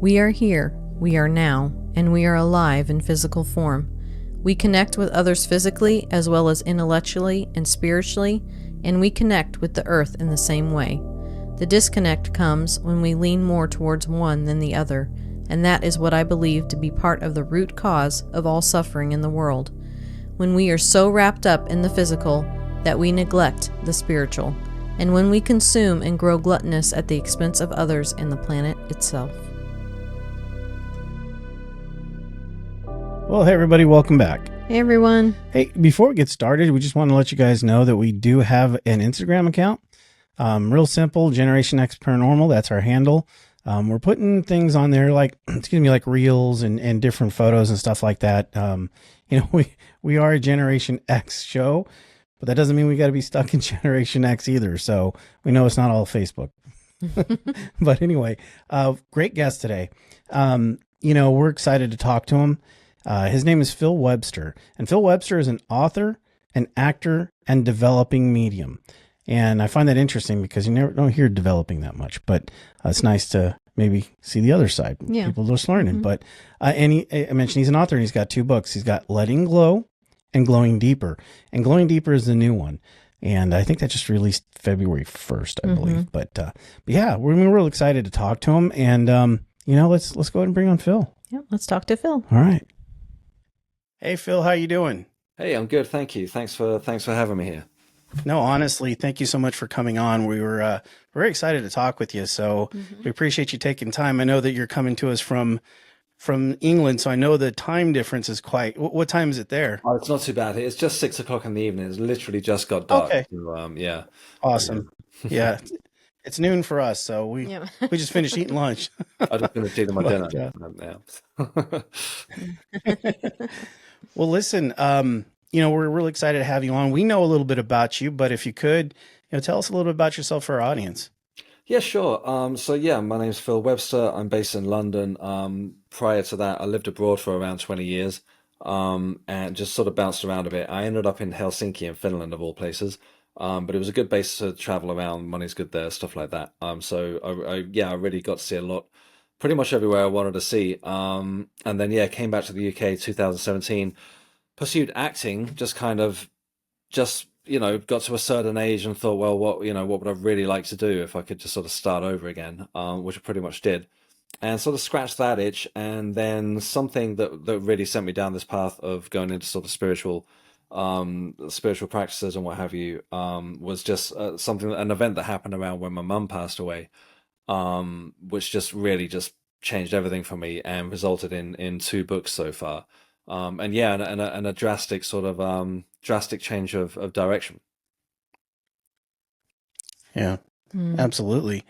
We are here, we are now, and we are alive in physical form. We connect with others physically as well as intellectually and spiritually, and we connect with the earth in the same way. The disconnect comes when we lean more towards one than the other, and that is what I believe to be part of the root cause of all suffering in the world. When we are so wrapped up in the physical that we neglect the spiritual, and when we consume and grow gluttonous at the expense of others and the planet itself. Well, hey everybody, welcome back. Hey everyone. Hey, before we get started, we just want to let you guys know that we do have an Instagram account. Real simple, Generation X Paranormal, that's our handle. We're putting things on there like, like reels and different photos and stuff like that. We are a Generation X show, but that doesn't mean we got to be stuck in Generation X either. So we know it's not all Facebook. But anyway, great guest today. We're excited to talk to him. His name is Phill Webster, and Phill Webster is an author, an actor, and developing medium. And I find that interesting because you never don't hear developing that much, but it's nice to maybe see the other side. Yeah. People just learning. But I mentioned he's an author, and he's got 2 books. He's got Letting Glow and Glowing Deeper, and Glowing Deeper is the new one. And I think that just released February 1st, I believe. But yeah, we're real excited to talk to him. And let's go ahead and bring on Phill. Yeah, let's talk to Phill. All right. Hey, Phill, how you doing? Hey, I'm good, thank you. Thanks for having me here. No, honestly, thank you so much for coming on. We were very excited to talk with you, so we appreciate you taking time. I know that you're coming to us from England, so I know the time difference is quite. What time is it there? Oh, it's not too bad. It's just 6 o'clock in the evening. It's literally just got dark. Okay. So, yeah. Awesome. Yeah, it's noon for us, so we just finished eating lunch. I just finished eating my dinner. Yeah. Well, listen, we're really excited to have you on. We know a little bit about you, but if you could, tell us a little bit about yourself for our audience. Yeah, sure. My name's Phill Webster. I'm based in London. Prior to that, I lived abroad for around 20 years, and just sort of bounced around a bit. I ended up in Helsinki in Finland, of all places. But it was a good base to travel around. Money's good there, stuff like that. So I really got to see a lot, pretty much everywhere I wanted to see. And then, came back to the UK 2017, pursued acting, got to a certain age and thought, well, what would I really like to do if I could just sort of start over again, which I pretty much did. And sort of scratched that itch. And then something that really sent me down this path of going into sort of spiritual practices and what have you, was just an event that happened around when my mum passed away, which just really just changed everything for me and resulted in 2 books so far, and a drastic sort of drastic change of direction. Yeah, absolutely.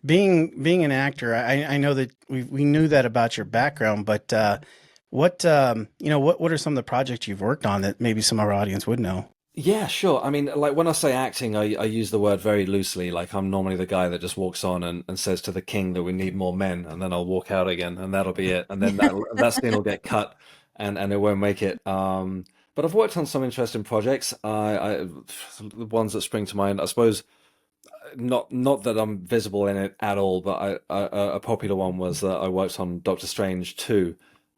Being an actor, I know that we knew that about your background, but what are some of the projects you've worked on that maybe some of our audience would know? Yeah, sure. I mean, like when I say acting, I use the word very loosely. Like I'm normally the guy that just walks on and says to the king that we need more men, and then I'll walk out again, and that'll be it. And then that scene will get cut, and it won't make it. But I've worked on some interesting projects. The ones that spring to mind, I suppose, not that I'm visible in it at all, but a popular one was that I worked on Doctor Strange 2.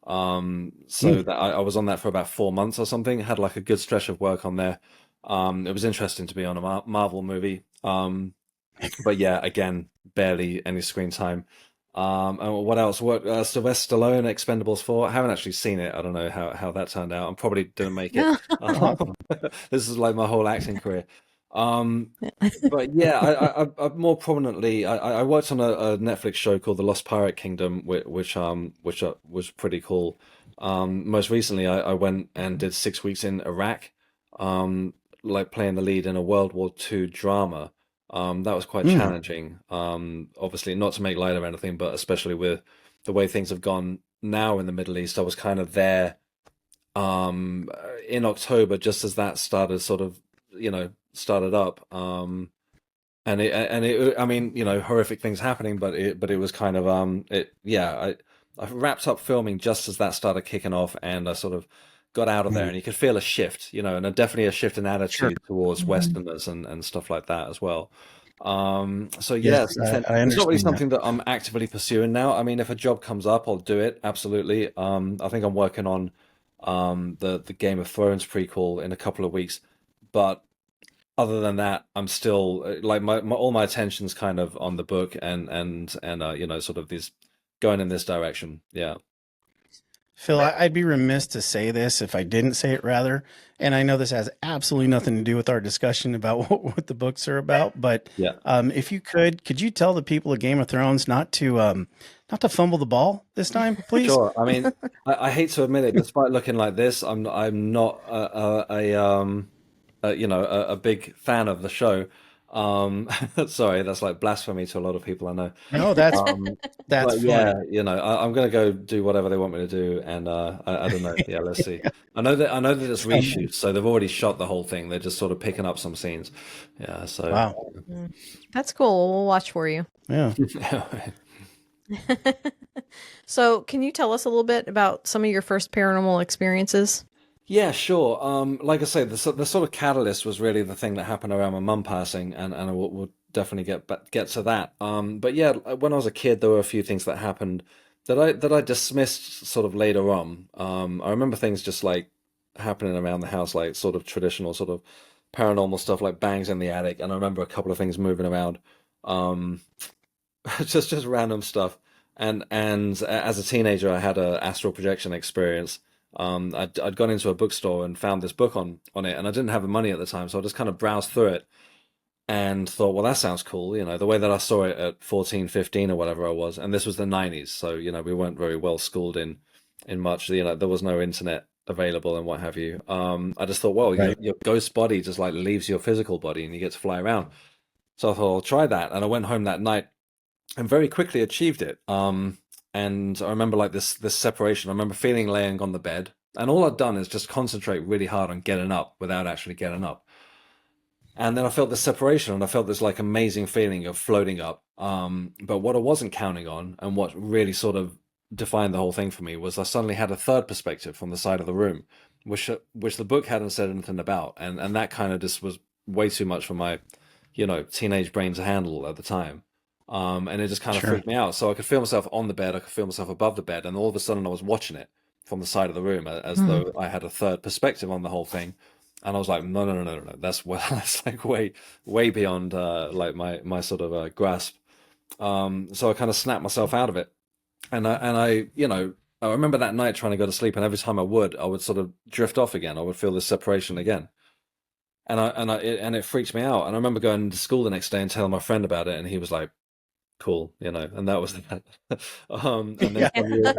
That I was on that for about 4 months or something. Had like a good stretch of work on there. It was interesting to be on a Marvel movie. But yeah, again, barely any screen time. And what else? Sylvester Stallone, Expendables 4. I haven't actually seen it. I don't know how that turned out. I probably didn't make it. This is like my whole acting career. But yeah, I more prominently, I worked on a Netflix show called The Lost Pirate Kingdom, which was pretty cool. Most recently, I went and did 6 weeks in Iraq, like playing the lead in a World War II drama. That was quite challenging. Obviously, not to make light of anything, but especially with the way things have gone now in the Middle East, I was kind of there in October, just as that started started up, and I mean, horrific things happening, but it was kind of I wrapped up filming just as that started kicking off, and I sort of got out of there, and you could feel a shift, and definitely a shift in attitude towards Westerners and stuff like that as well. So yeah, Yes, since then, I it's not really understand that. something that I'm actively pursuing now. I mean, if a job comes up, I'll do it, absolutely. I think I'm working on the Game of Thrones prequel in a couple of weeks, but other than that, I'm still like my all my attention's kind of on the book and you know, sort of these going in this direction. Yeah. Phil, I'd be remiss to say this if I didn't say it rather. And I know this has absolutely nothing to do with our discussion about what the books are about. But Yeah. if you could you tell the people of Game of Thrones not to fumble the ball this time, please? Sure. I mean, I hate to admit it, despite looking like this, I'm not you know, a big fan of the show. Sorry, that's like blasphemy to a lot of people I know. No, Um, that's but yeah, funny. you know, I'm gonna go do whatever they want me to do, and I don't know. Yeah, let's see. I know that it's reshoots, so they've already shot the whole thing. They're just sort of picking up some scenes. Yeah, so Wow. Mm. That's cool. We'll watch for you. Yeah. So, can you tell us a little bit about some of your first paranormal experiences? yeah, sure. Like I say, the sort of catalyst was really the thing that happened around my mum passing, and we'll definitely get to that. But yeah, when I was a kid, there were a few things that happened that I dismissed sort of later on. I remember things just like happening around the house, like sort of traditional sort of paranormal stuff, like bangs in the attic, and I remember a couple of things moving around. Um, just random stuff. And as a teenager, I had a astral projection experience. I'd gone into a bookstore and found this book on it, and I didn't have the money at the time, so I just kind of browsed through it and thought, well, that sounds cool, you know, the way that I saw it at 14, 15 or whatever I was. And this was the 90s, so you know, we weren't very well schooled in much, you know, there was no internet available and what have you. I just thought, well, Right. your ghost body just like leaves your physical body and you get to fly around. So I thought I'll try that, and I went home that night and very quickly achieved it. And I remember like this separation. I remember feeling laying on the bed, and all I'd done is just concentrate really hard on getting up without actually getting up. And then I felt this separation, and I felt this like amazing feeling of floating up. But what I wasn't counting on, and what really sort of defined the whole thing for me, was I suddenly had a third perspective from the side of the room, which the book hadn't said anything about, and that kind of just was way too much for my, you know, teenage brain to handle at the time. And it just kind of Sure. freaked me out. So I could feel myself on the bed, I could feel myself above the bed, and all of a sudden I was watching it from the side of the room as Mhm. though I had a third perspective on the whole thing. And I was like, no, no, no, no, no, no. That's well, that's like way beyond like my sort of grasp. So I kind of snapped myself out of it, and you know, I remember that night trying to go to sleep, and every time I would sort of drift off again. I would feel this separation again, and it freaked me out. And I remember going to school the next day and telling my friend about it, and he was like, cool, you know, and that was that. And then Yeah.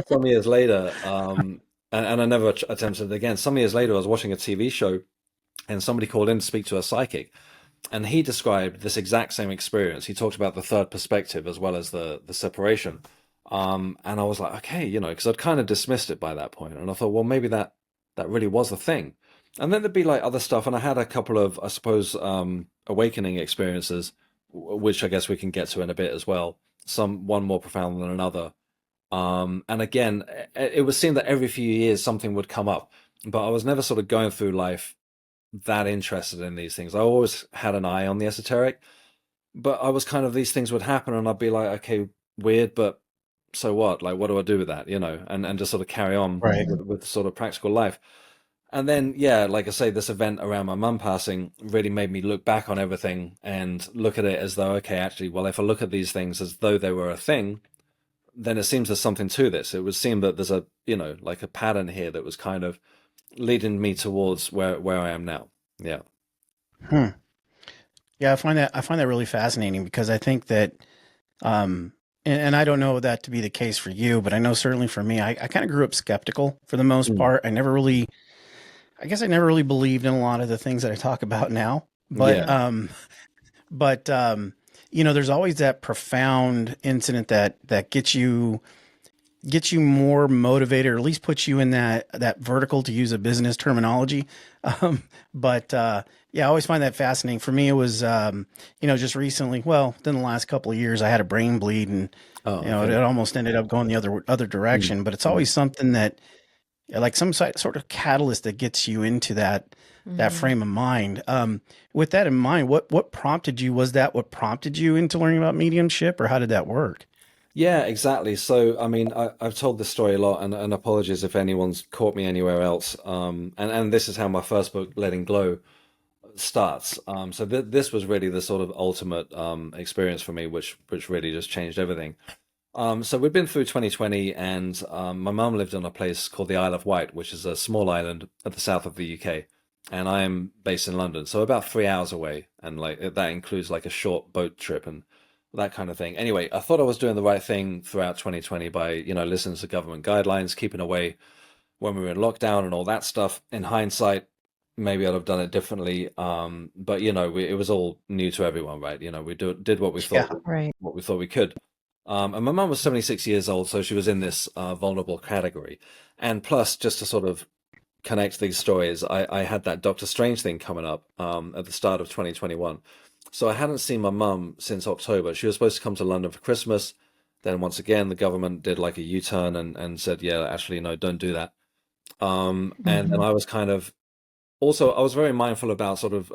some years later, and I never attempted it again. Some years later, I was watching a TV show, and somebody called in to speak to a psychic, and he described this exact same experience. He talked about the third perspective as well as the separation. And I was like, okay, you know, because I'd kind of dismissed it by that point, and I thought, well, maybe that really was the thing. And then there'd be like other stuff, and I had a couple of, I suppose, awakening experiences, which I guess we can get to in a bit as well. One more profound than another. And again, it would seem that every few years something would come up, but I was never sort of going through life that interested in these things. I always had an eye on the esoteric, but I was kind of, these things would happen and I'd be like, okay, weird, but so what? Like, what do I do with that? You know, and just sort of carry on Right. with sort of practical life. And then, yeah, like I say, this event around my mum passing really made me look back on everything and look at it as though, okay, actually, well, if I look at these things as though they were a thing, then it seems there's something to this. It would seem that there's a, you know, like a pattern here that was kind of leading me towards where I am now. Yeah. Hmm. Yeah, I find that really fascinating because I think that and I don't know that to be the case for you, but I know certainly for me, I kind of grew up skeptical for the most Mm. part. I guess I never really believed in a lot of the things that I talk about now. Yeah. But you know, there's always that profound incident that gets you more motivated, or at least puts you in that vertical, to use a business terminology. But yeah, I always find that fascinating. For me, it was you know, just recently, well, within the last couple of years, I had a brain bleed, and Oh, you know, it okay. almost ended up going the other Mm. direction. But it's Mm. always something that like some sort of catalyst that gets you into that Hmm. frame of mind. With that in mind, what prompted you? Was that what prompted you into learning about mediumship, or how did that work? Yeah, exactly. So, I mean, I've told this story a lot, and apologies if anyone's caught me anywhere else. And this is how my first book, Letting Glow, starts. So th this was really the sort of ultimate experience for me, which really just changed everything. So we've been through 2020, and my mum lived on a place called the Isle of Wight, which is a small island at the south of the UK, and I am based in London, so about 3 hours away, and like that includes like a short boat trip and that kind of thing. Anyway, I thought I was doing the right thing throughout 2020 by, listening to government guidelines, keeping away when we were in lockdown and all that stuff. In hindsight, maybe I'd have done it differently. But it was all new to everyone, right? Did what we Yeah. thought Right. we could. And my mum was 76 years old, so she was in this vulnerable category. And plus, just to sort of connect these stories, I had that Doctor Strange thing coming up at the start of 2021. So I hadn't seen my mum since October. She was supposed to come to London for Christmas. Then once again, the government did like a U-turn and said, yeah, actually, no, don't do that. And then Hmm. I was kind of also, I was very mindful about sort of,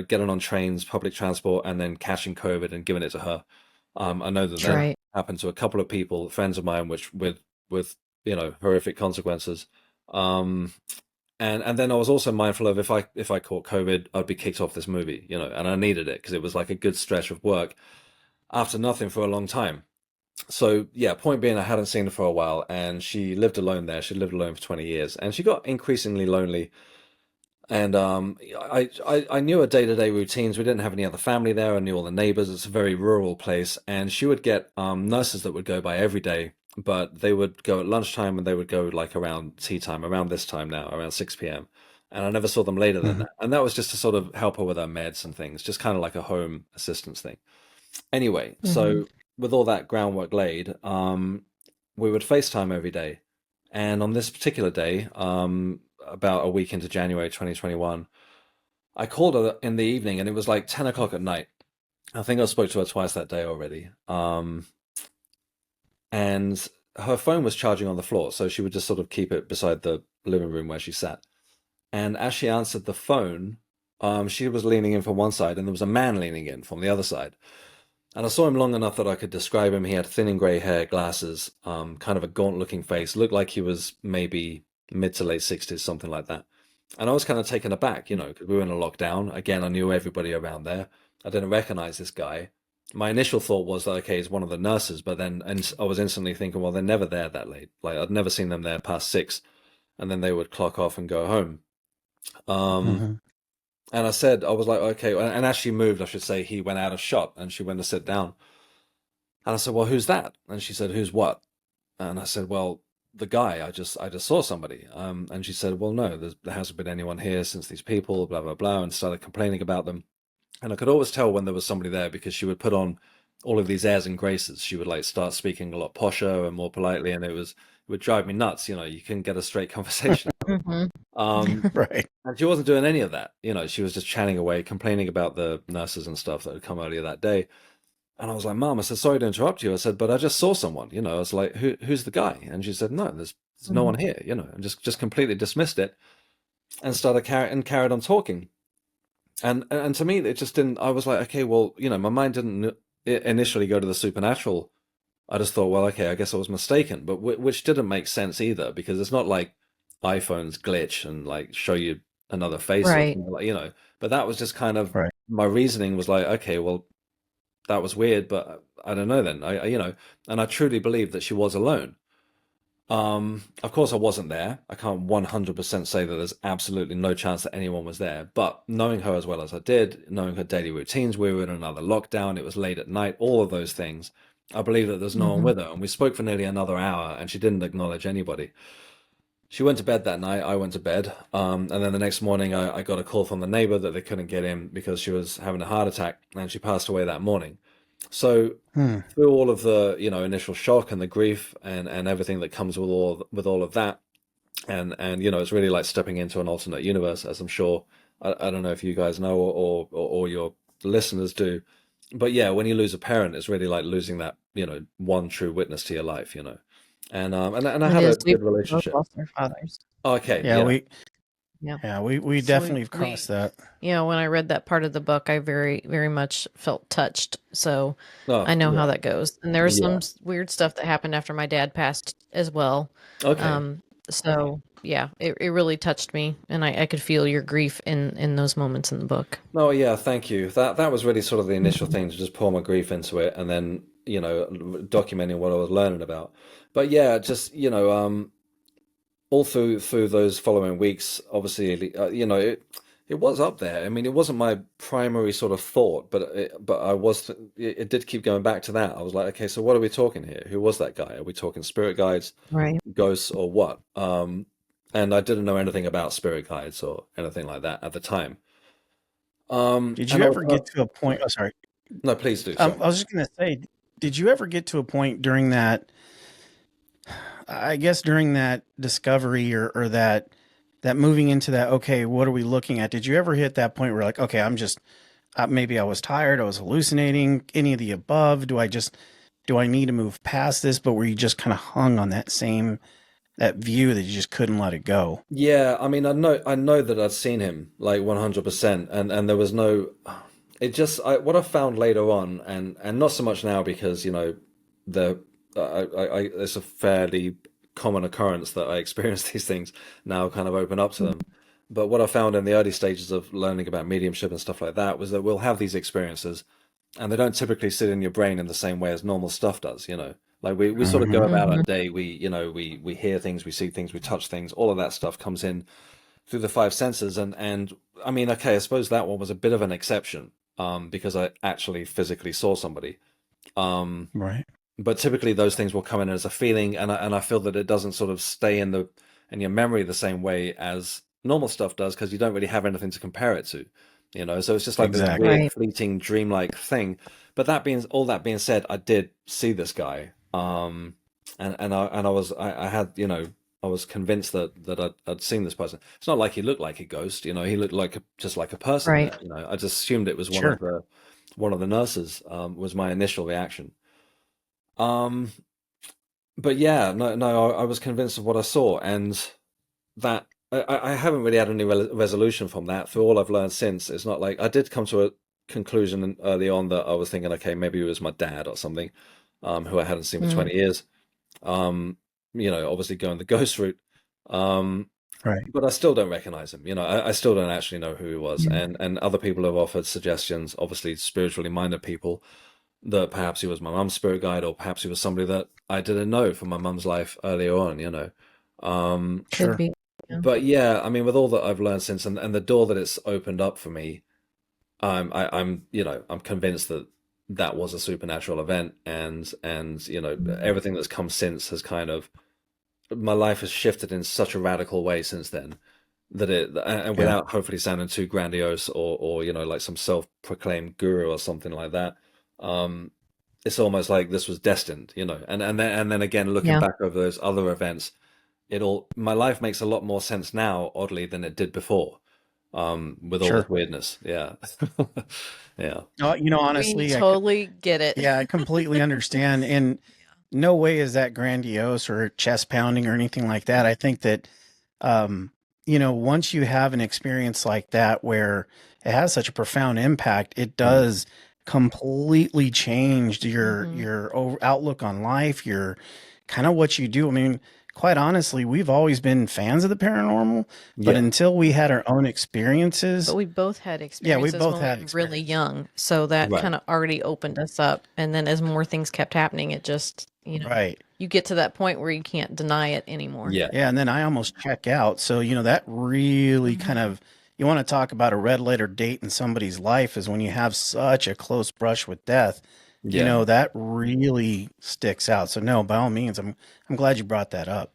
getting on trains, public transport, and then catching COVID and giving it to her. I know that that Right. happened to a couple of people, friends of mine, which with horrific consequences. Um, and then I was also mindful of if I caught COVID, I'd be kicked off this movie, and I needed it because it was like a good stretch of work after nothing for a long time. So yeah, point being, I hadn't seen her for a while, and she lived alone there. She lived alone for 20 years, and she got increasingly lonely. And I knew her day-to-day routines. We didn't have any other family there. I knew all the neighbors. It's a very rural place, and she would get nurses that would go by every day, but they would go at lunchtime and they would go like around tea time, around this time now, around 6 p.m. And I never saw them later than Hmm. that. And that was just to sort of help her with her meds and things, just kind of like a home assistance thing. Anyway, Hmm. so with all that groundwork laid, we would FaceTime every day. And on this particular day, about a week into January 2021, I called her in the evening and it was like 10 o'clock at night. I think I spoke to her twice that day already. And her phone was charging on the floor, so she would just sort of keep it beside the living room where she sat. And as she answered the phone, she was leaning in from one side and there was a man leaning in from the other side. And I saw him long enough that I could describe him. He had thinning grey hair, glasses, kind of a gaunt-looking face. Looked like he was maybe mid to late 60s, something like that. And I was kind of taken aback, because we were in a lockdown. Again, I knew everybody around there. I didn't recognize this guy. My initial thought was that, okay, he's one of the nurses, but then and I was instantly thinking, well, they're never there that late. Like, I'd never seen them there past 6, and then they would clock off and go home. Um, Hmm. and I was like, okay. And as she moved, I should say, he went out of shot and she went to sit down. And I said, well, who's that? And she said, who's what? And I said, well, the guy, I just saw somebody. And she said, well, no, there hasn't been anyone here since these people, blah, blah, blah, and started complaining about them. And I could always tell when there was somebody there because she would put on all of these airs and graces. She would like start speaking a lot posher and more politely, and it would drive me nuts. You couldn't get a straight conversation. Hmm. Um, Right. and she wasn't doing any of that. She was just chatting away, complaining about the nurses and stuff that had come earlier that day. And I was like, Mom, I said, sorry to interrupt you. I said, but I just saw someone, I was like, who's the guy? And she said, no, there's no Hmm. one here, and just completely dismissed it and started carried on talking. And to me, it just didn't, I was like, okay, well, my mind didn't initially go to the supernatural. I just thought, well, okay, I guess I was mistaken, but which didn't make sense either, because it's not like iPhones glitch and like show you another face or Right. something like, but that was just kind of Right. my reasoning was like, okay, well, that was weird, but I don't know then. And I truly believe that she was alone. Of course, I wasn't there. I can't 100% say that there's absolutely no chance that anyone was there. But knowing her as well as I did, knowing her daily routines, we were in another lockdown, it was late at night, all of those things, I believe that there's no one Hmm. with her. And we spoke for nearly another hour, and she didn't acknowledge anybody. She went to bed that night. I went to bed. And then the next morning, I got a call from the neighbor that they couldn't get in because she was having a heart attack, and she passed away that morning. So Hmm. through all of the initial shock and the grief and everything that comes with all of that, and it's really like stepping into an alternate universe, as I'm sure I don't know if you guys know or your listeners do, but yeah, when you lose a parent, it's really like losing that one true witness to your life. And I It had a is. We've good both relationship. lost our fathers. Okay, Yeah, yeah. Yeah. we So definitely have crossed that. when I read that part of the book, I very, very much felt touched. So Oh, I know how yeah, that goes. And there was some yeah. weird stuff that happened after my dad passed as well. Okay. Um, so yeah, it really touched me, and I could feel your grief in those moments in the book. No, yeah, thank you. That was really sort of the initial Mhm. thing, to just pour my grief into it, and then documenting what I was learning about. But yeah, just all through those following weeks, obviously, it was up there. I mean, it wasn't my primary sort of thought, but it did keep going back to that. I was like, okay, so what are we talking here? Who was that guy? Are we talking spirit guides, Right. ghosts, or what? And I didn't know anything about spirit guides or anything like that at the time. Did And you I was ever get to a point? Oh, sorry. no, please do. Sorry. I was just gonna say, did you ever get to a point during that? I guess during that discovery or that moving into that. Okay, what are we looking at? Did you ever hit that point where like, okay, I'm just maybe I was tired, I was hallucinating, any of the above? Do I need to move past this? But were you just kind of hung on that view that you just couldn't let it go? Yeah, I mean, I know that I'd seen him like 100%, and there was no. What I found later on, and not so much now because the it's a fairly common occurrence that I experience these things now, kind of open up to them. But what I found in the early stages of learning about mediumship and stuff like that was that we'll have these experiences, and they don't typically sit in your brain in the same way as normal stuff does, like we sort of go Hmm. about our Hmm. day, we hear things, we see things, we touch things, all of that stuff comes in through the five senses. And I mean, okay, I suppose that one was a bit of an exception, because I actually physically saw somebody. um Right. but typically those things will come in as a feeling, and I feel that it doesn't sort of stay in your memory the same way as normal stuff does, because you don't really have anything to compare it to, so it's just like this Exactly. weird Right. fleeting dreamlike thing. But that being said, I did see this guy, and I had, I was convinced that I'd seen this person. It's not like he looked like a ghost, he looked like just like a person Right. there. I just assumed it was Sure. one of the nurses. Was my initial reaction. um but yeah, no, I was convinced of what I saw, and that I haven't really had any resolution from that. For all I've learned since, it's not like I did come to a conclusion early on that I was thinking, okay, maybe it was my dad or something, who I hadn't seen for Mm. 20 years. Um, Obviously going the ghost route. Um, Right. but I still don't recognize him. I still don't actually know who he was. Yeah. And other people have offered suggestions, obviously spiritually minded people, that perhaps he was my mum's spirit guide, or perhaps he was somebody that I didn't know from my mum's life earlier on. Um, Could Sure. be. Yeah. but yeah, I mean, with all that I've learned since, and the door that it's opened up for me, I'm convinced that that was a supernatural event, and everything that's come since has kind of, my life has shifted in such a radical way since then, that and Yeah. without hopefully sounding too grandiose, or like some self-proclaimed guru or something like that. um it's almost like this was destined, and then again, looking Yeah. back over those other events, my life makes a lot more sense now, oddly, than it did before, with all this Sure. weirdness. Yeah. Yeah. We Honestly, totally get it. yeah, I completely understand. And no way is that grandiose or chest pounding or anything like that. I think that, um, once you have an experience like that where it has such a profound impact, it Mm. does completely change Hmm. your outlook on life, your kind of what you do. I mean, quite honestly, we've always been fans of the paranormal, but Yeah. until we had our own But experiences, we both had yeah, we experiences both when we had were really experiences. young. So that Right. kind of already opened us up. And then as more things kept happening, it just, Right. you get to that point where you can't deny it anymore. Yeah. Yeah, and then I almost check out. So, that really kind Hmm. of, you want to talk about a red letter date in somebody's life is when you have such a close brush with death. Yeah. That really sticks out. So no, by all means, I'm glad you brought that up.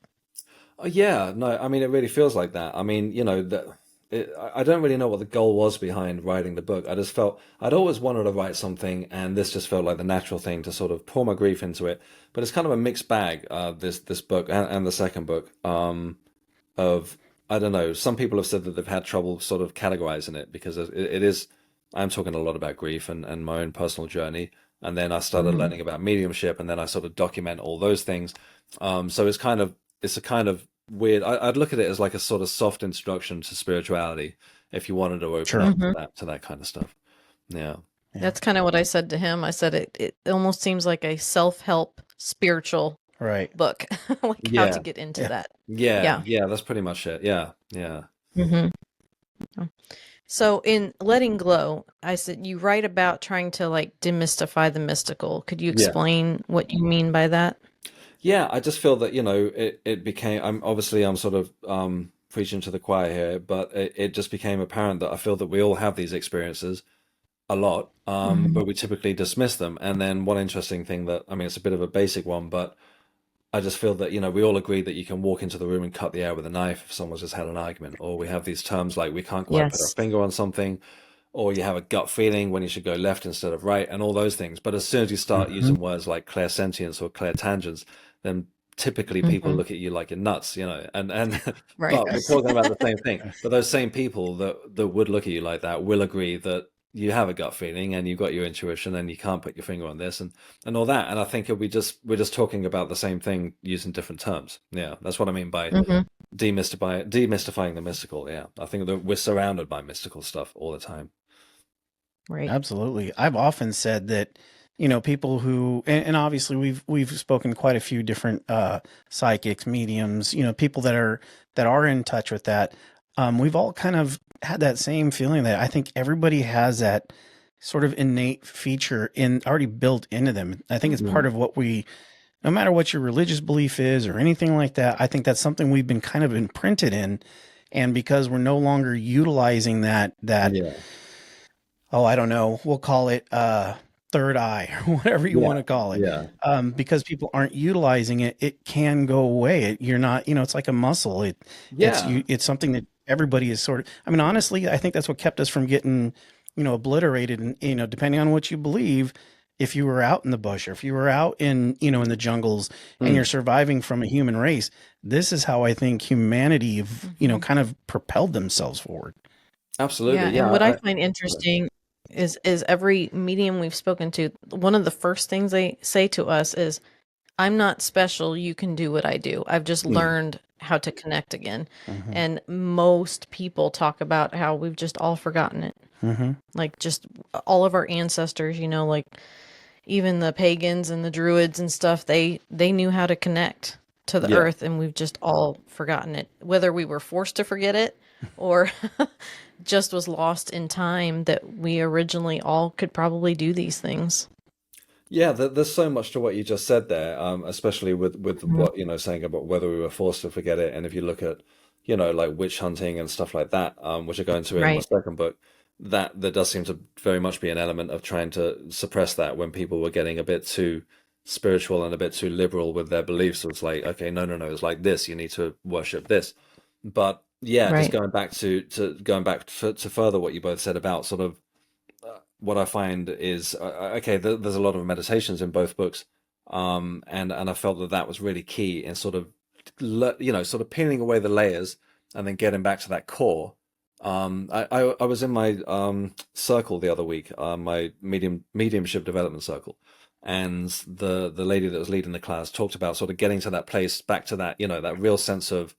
Yeah, no, I mean, it really feels like that. I mean, I don't really know what the goal was behind writing the book. I just felt I'd always wanted to write something, and this just felt like the natural thing to sort of pour my grief into it. But it's kind of a mixed bag, this book, and the second book. Of I don't know. Some people have said that they've had trouble sort of categorizing it, because it is. I'm talking a lot about grief and my own personal journey. and then I started learning about mediumship, and then I sort of document all those things. So it's a kind of weird. I'd look at it as like a sort of soft introduction to spirituality if you wanted to open Sure. up Mm-hmm. to that kind of stuff. Yeah. Yeah. That's kind of what I said to him. I said it almost seems like a self-help spiritual Right. book, like how Yeah. to get into Yeah. that. Yeah. Yeah. Yeah. That's pretty much it. Yeah. Yeah. Mm-hmm. So in Letting Glow, I said you write about trying to like demystify the mystical. Could you Yeah. explain what you mean by that? Yeah, I just feel that, it became, I'm sort of preaching to the choir here, but it just became apparent that I feel that we all have these experiences a lot, Mm-hmm. but we typically dismiss them. And then one interesting thing that, I mean, it's a bit of a basic one, but I just feel that, we all agree that you can walk into the room and cut the air with a knife if someone's just had an argument, or we have these terms like we can't quite put our Yes. finger on something, or you have a gut feeling when you should go left instead of right, and all those things. But as soon as you start Mm-hmm. using words like clairsentience or clairtangents, then typically people Mm-hmm. look at you like you're nuts, and Right. but we're talking about the same thing. But those same people that would look at you like that will agree that you have a gut feeling and you've got your intuition and you can't put your finger on this and all that. And I think we're just talking about the same thing using different terms. Yeah, that's what I mean by Mm-hmm. demystifying the mystical. Yeah, I think that we're surrounded by mystical stuff all the time. Right. Absolutely. I've often said that, people who, and obviously we've spoken to quite a few different psychics, mediums, people that are in touch with that. We've all kind of had that same feeling that I think everybody has that sort of innate feature already built into them. I think it's part of what no matter what your religious belief is or anything like that, I think that's something we've been kind of imprinted in. And because we're no longer utilizing that, Yeah, oh, I don't know, we'll call it third eye or whatever you want yeah, to call it. yeah, Because people aren't utilizing it, it can go away. You're not, it's like a muscle. yeah, It's something that everybody is sort of, I mean, honestly, I think that's what kept us from getting, obliterated. And, depending on what you believe, if you were out in the bush or if you were out in, in the jungles and you're mm, surviving from a human race, this is how I think humanity, Mm-hmm. kind of propelled themselves forward. Yeah, absolutely. and Yeah, what I find interesting is every medium we've spoken to, one of the first things they say to us is, I'm not special, you can do what I do. I've just mm, learned how to connect again. Mm-hmm. And most people talk about how we've just all forgotten it. Mm-hmm. Like just all of our ancestors, like even the pagans and the druids and stuff, they knew how to connect to the yeah. earth, and we've just all forgotten it. Whether we were forced to forget it or just was lost in time, that we originally all could probably do these things. Yeah, there's so much to what you just said there, especially with Mhm. what saying about whether we were forced to forget it, and if you look at like witch hunting and stuff like that, which I go into in my Right. second book, that there does seem to very much be an element of trying to suppress that when people were getting a bit too spiritual and a bit too liberal with their beliefs. So it's like, okay, no, no, no, it's like this. You need to worship this. But yeah, just Right. going back to further what you both said about sort of what I find is okay. There's a lot of meditations in both books, and I felt that that was really key in sort of sort of peeling away the layers and then getting back to that core. I was in my circle the other week, my mediumship development circle, and the lady that was leading the class talked about sort of getting to that place, back to that that real sense of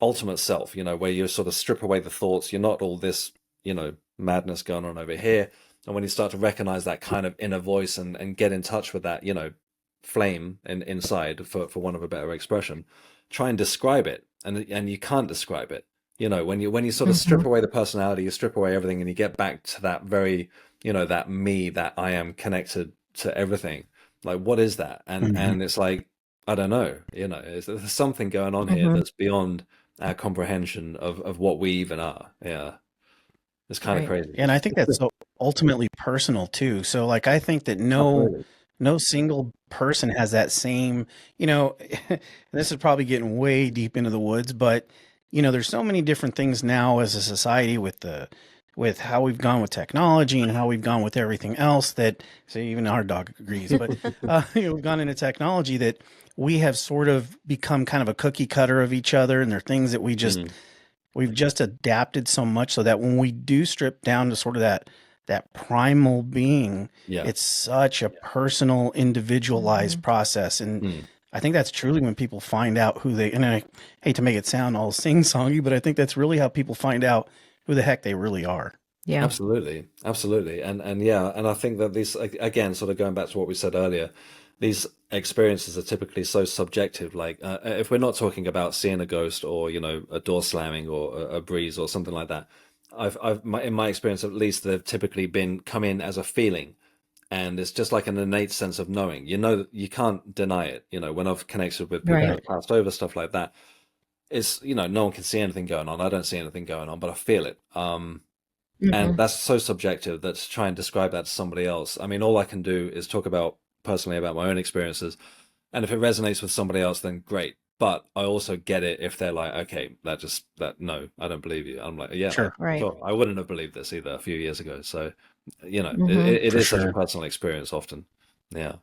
ultimate self, where you sort of strip away the thoughts. You're not all this, madness going on over here. And when you start to recognize that kind of inner voice and get in touch with that, flame inside, for want of a better expression, try and describe it. And you can't describe it. When you sort of Hmm. strip away the personality, you strip away everything and you get back to that very, that me, that I am connected to everything. Like, what is that? And Mm-hmm. and it's like, I don't know, there's something going on here Hmm. that's beyond our comprehension of what we even are. Yeah, it's kind of Right. crazy. And I think that's so ultimately personal too. So like I think that Absolutely. no single person has that same, you know, and this is probably getting way deep into the woods, but there's so many different things now as a society with how we've gone with technology and how we've gone with everything else that so even our dog agrees, but we've gone into technology that we have sort of become kind of a cookie cutter of each other, and there are things that Mm, we've just adapted so much so that when we do strip down to sort of that primal being. Yeah. It's such a personal, individualized Mhm. process. And Mm. I think that's truly when people find out who they, and I hate to make it sound all sing-songy, but I think that's really how people find out who the heck they really are. Yeah. Absolutely, absolutely, and yeah, and I think that these again, sort of going back to what we said earlier, these experiences are typically so subjective. Like, if we're not talking about seeing a ghost or a door slamming or a breeze or something like that, in my experience at least, they've typically been come in as a feeling, and it's just like an innate sense of knowing. You know, you can't deny it. When I've connected with people Right. that have passed over, stuff like that, it's no one can see anything going on. I don't see anything going on, but I feel it. And Mhm. that's so subjective that to try and describe that to somebody else, I mean, all I can do is talk about personally about my own experiences. And if it resonates with somebody else, then great. But I also get it if they're like, okay, no, I don't believe you. I'm like, yeah, Sure. Right. sure. I wouldn't have believed this either a few years ago. So, Mhm. it For is such a sure. personal experience often. Yeah.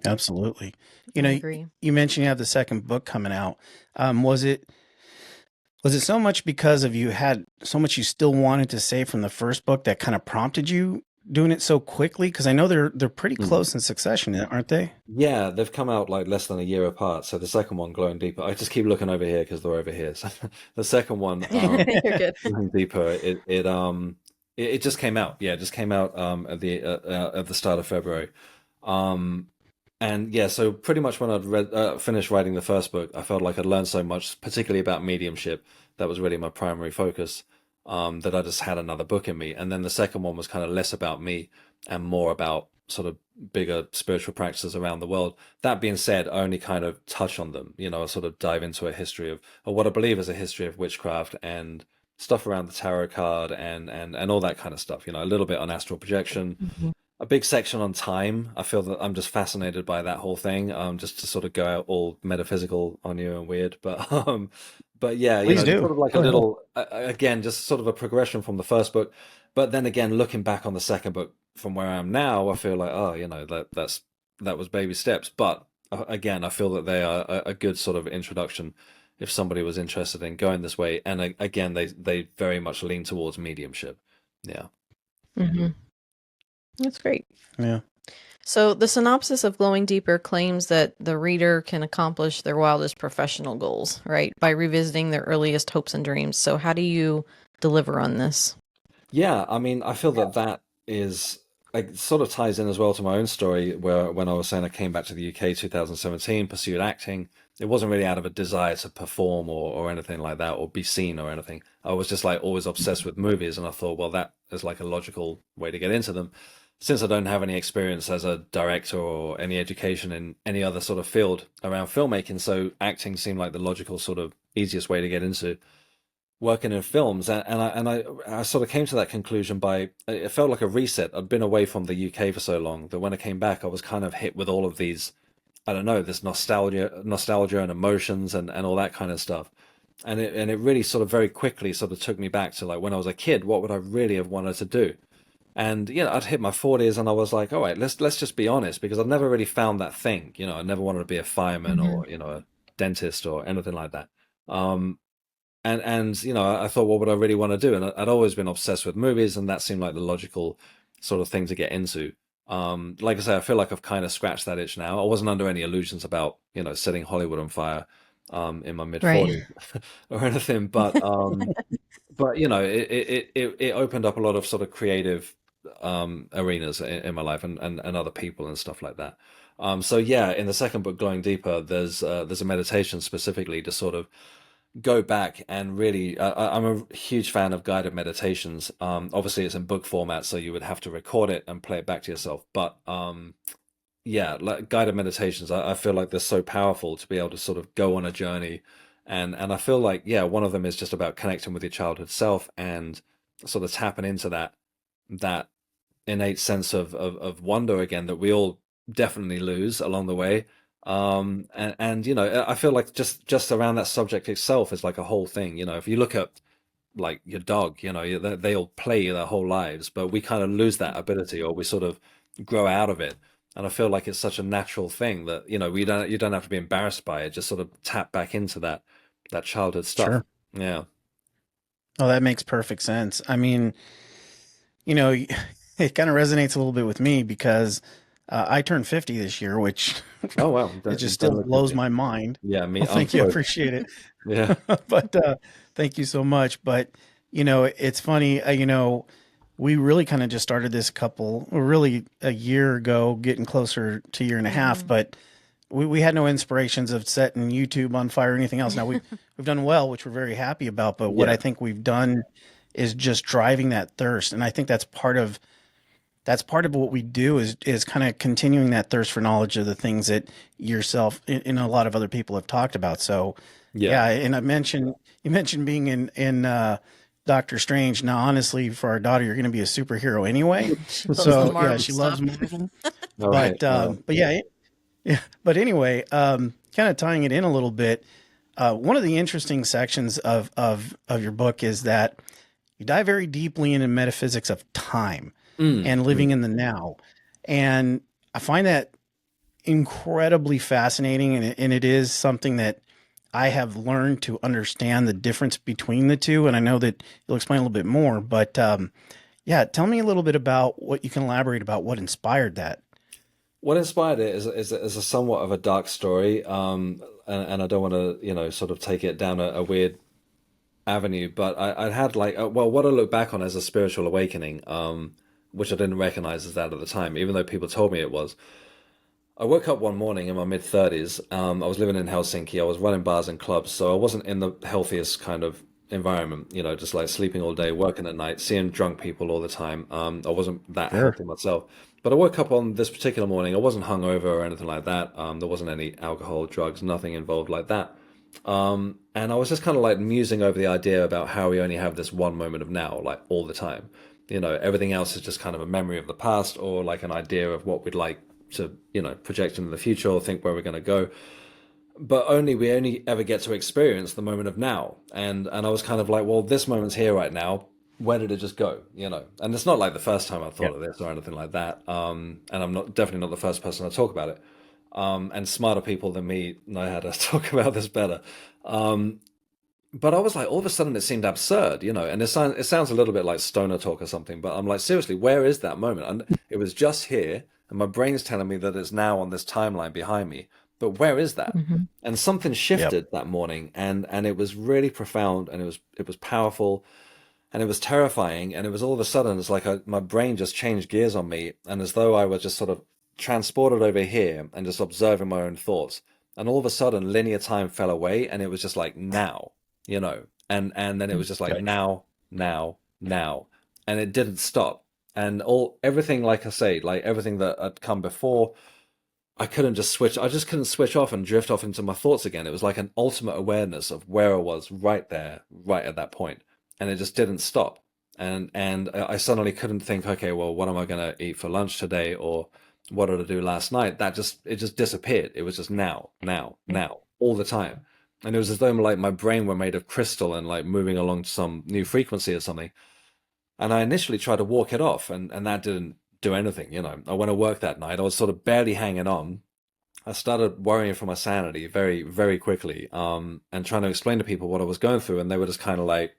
Absolutely. You I know, agree. you mentioned you have the second book coming out. Was it so much because of you had so much you still wanted to say from the first book that kind of prompted you doing it so quickly? Because I know they're pretty Hmm. close in succession, aren't they? Yeah, they've come out like less than a year apart. So the second one, Glowing Deeper, I just keep looking over here because they're over here. So the second one, You're good. Glowing Deeper, it just came out. Yeah, it just came out at the start of February. Um, and yeah, so pretty much when I'd finished writing the first book, I felt like I'd learned so much, particularly about mediumship. That was really my primary focus. That I just had another book in me. And then the second one was kind of less about me and more about sort of bigger spiritual practices around the world. That being said, I only kind of touch on them. I sort of dive into a history of, or what I believe is a history of witchcraft and stuff around the tarot card and all that kind of stuff. A little bit on astral projection, Mhm. a big section on time. I feel that I'm just fascinated by that whole thing. Just to sort of go out all metaphysical on you and weird, but yeah, Please just do. sort of like a Go ahead. little again, just sort of a progression from the first book. But then again, looking back on the second book from where I am now, I feel like that was baby steps. But again, I feel that they are a good sort of introduction if somebody was interested in going this way. And again, they very much lean towards mediumship. Yeah. Mhm. That's great. Yeah. So, the synopsis of Glowing Deeper claims that the reader can accomplish their wildest professional goals, right, by revisiting their earliest hopes and dreams. So, how do you deliver on this? Yeah, I mean, I feel that that is like sort of ties in as well to my own story where when I was saying I came back to the UK 2017, pursued acting. It wasn't really out of a desire to perform or anything like that or be seen or anything. I was just like always obsessed with movies and I thought, well, that is like a logical way to get into them. Since I don't have any experience as a director or any education in any other sort of field around filmmaking, so acting seemed like the logical sort of easiest way to get into working in films, and I sort of came to that conclusion by it felt like a reset. I'd been away from the UK for so long that when I came back, I was kind of hit with all of these, I don't know, this nostalgia and emotions and all that kind of stuff. And it really sort of very quickly sort of took me back to like when I was a kid, what would I really have wanted to do? And I'd hit my 40s and I was like, all right, let's just be honest, because I've never really found that thing. I never wanted to be a fireman Mhm. or a dentist or anything like that. Um, and I thought, what would I really want to do? And I'd always been obsessed with movies, and that seemed like the logical sort of thing to get into. Like I say, I feel like I've kind of scratched that itch now. I wasn't under any illusions about setting Hollywood on fire in my mid Right. 40s or anything, but it opened up a lot of sort of creative arenas in my life and other people and stuff like that. So yeah, in the second book, Glowing Deeper, there's a meditation specifically to sort of go back and really I'm a huge fan of guided meditations. Obviously it's in book format, so you would have to record it and play it back to yourself, but yeah, like guided meditations, I feel like they're so powerful to be able to sort of go on a journey. And I feel like, yeah, one of them is just about connecting with your childhood self and sort of tapping into that innate sense of wonder again that we all definitely lose along the way. And I feel like just around that subject itself is like a whole thing. If you look at like your dog, they'll play their whole lives, but we kind of lose that ability or we sort of grow out of it. And I feel like it's such a natural thing that, you don't have to be embarrassed by it. Just sort of tap back into that childhood stuff. Sure. Yeah. Oh, that makes perfect sense. I mean, you know, it kind of resonates a little bit with me because I turned 50 this year, which Oh wow, it just don't still look it. blows my mind. Yeah, me. Well, I'm thank you. I close. appreciate it. Yeah, But thank you so much. But, it's funny, we really kind of just started this really a year ago, getting closer to a year and a half. But we had no inspirations of setting YouTube on fire or anything else. Now we've done well, which we're very happy about. But what I yeah, think we've done is just driving that thirst. And I think that's part of what we do is kind of continuing that thirst for knowledge of the things that yourself and a lot of other people have talked about. So yeah. yeah, and you mentioned being in Doctor Strange. Now, honestly, for our daughter, you're going to be a superhero anyway. She loves the So yeah, Marvel she loves stuff. Marvel. All right. But yeah, yeah. But anyway, kind of tying it in a little bit. One of the interesting sections of your book is that you dive very deeply into metaphysics of time and living Mm. in the now. And I find that incredibly fascinating. And it is something that I have learned to understand the difference between the two. And I know that you'll explain a little bit more. But yeah, tell me a little bit about what you can elaborate about what inspired that. What inspired it is a somewhat of a dark story, and I don't want to, sort of take it down a weird avenue, but I had like, well, what I look back on as a spiritual awakening, which I didn't recognize as that at the time, even though people told me it was. I woke up one morning in my mid 30s. I was living in Helsinki. I was running bars and clubs, so I wasn't in the healthiest kind of environment, just like sleeping all day, working at night, seeing drunk people all the time. I wasn't that Sure. healthy myself. But I woke up on this particular morning. I wasn't hungover or anything like that. There wasn't any alcohol, drugs, nothing involved like that. And I was just kind of like musing over the idea about how we only have this one moment of now, like all the time. Everything else is just kind of a memory of the past or like an idea of what we'd like to, project into the future or think where we're going to go. But we only ever get to experience the moment of now. And I was kind of like, well, this moment's here right now. Where did it just go? And it's not like the first time I Yeah. thought of this or anything like that. And I'm not definitely not the first person to talk about it. And smarter people than me know how to talk about this better. But I was like, all of a sudden it seemed absurd, and it sounds a little bit like stoner talk or something, but I'm like, seriously, where is that moment? And it was just here, and my brain's telling me that it's now on this timeline behind me. But where is that? Hmm. And something Yep. shifted that morning, and it was really profound, and it was powerful, and it was terrifying, and it was all of a sudden, it's like my brain just changed gears on me, and as though I was just sort of transported over here and just observing my own thoughts. And all of a sudden, linear time fell away, and it was just like now, and then it was just like Okay. now, now, now, and it didn't stop. And everything, like I say, like everything that had come before, I couldn't just switch. I just couldn't switch off and drift off into my thoughts again. It was like an ultimate awareness of where I was right there, right at that point, and it just didn't stop. And I suddenly couldn't think, okay, well, what am I going to eat for lunch today, or what did I do last night? It just disappeared. It was just now, now, now, all the time, and it was as though like my brain were made of crystal and like moving along to some new frequency or something. And I initially tried to walk it off, and that didn't do anything. I went to work that night. I was sort of barely hanging on. I started worrying for my sanity very, very quickly, and trying to explain to people what I was going through, and they were just kind of like,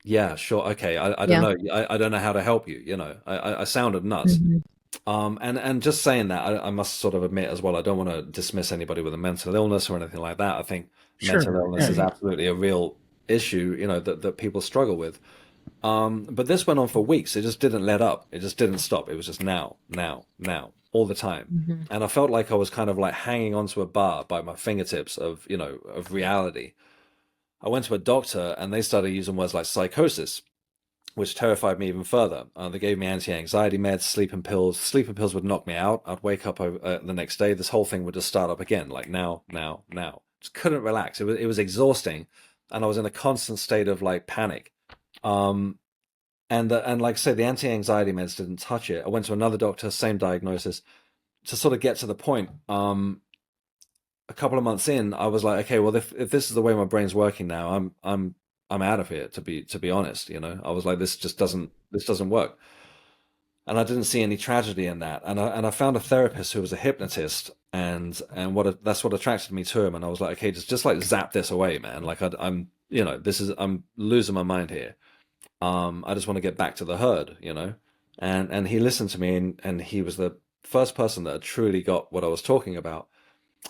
"Yeah, sure, okay, I don't Yeah. know, I don't know how to help you." I sounded nuts, Hmm. and just saying that, I must sort of admit as well, I don't want to dismiss anybody with a mental illness or anything like that. I think mental Sure. illness Yeah. is absolutely a real issue, that people struggle with. But this went on for weeks. It just didn't let up. It just didn't stop. It was just now, now, now, all the time. Hmm. And I felt like I was kind of like hanging onto a bar by my fingertips of reality. I went to a doctor and they started using words like psychosis, which terrified me even further. They gave me anti-anxiety meds, sleeping pills. Sleeping pills would knock me out. I'd wake up the next day. This whole thing would just start up again, like now, now, now. Just couldn't relax. It was exhausting, and I was in a constant state of like panic. Um, and like I say, the anti-anxiety meds didn't touch it. I went to another doctor, same diagnosis. To sort of get to the point, a couple of months in, I was like, okay, well, if this is the way my brain's working now, I'm out of here. To be honest, I was like, this doesn't work, and I didn't see any tragedy in that. And I found a therapist who was a hypnotist, and that's what attracted me to him. And I was like, okay, just like zap this away, man. Like I'm, I'm losing my mind here. I just want to get back to the herd. and he listened to me, and he was the first person that had truly got what I was talking about.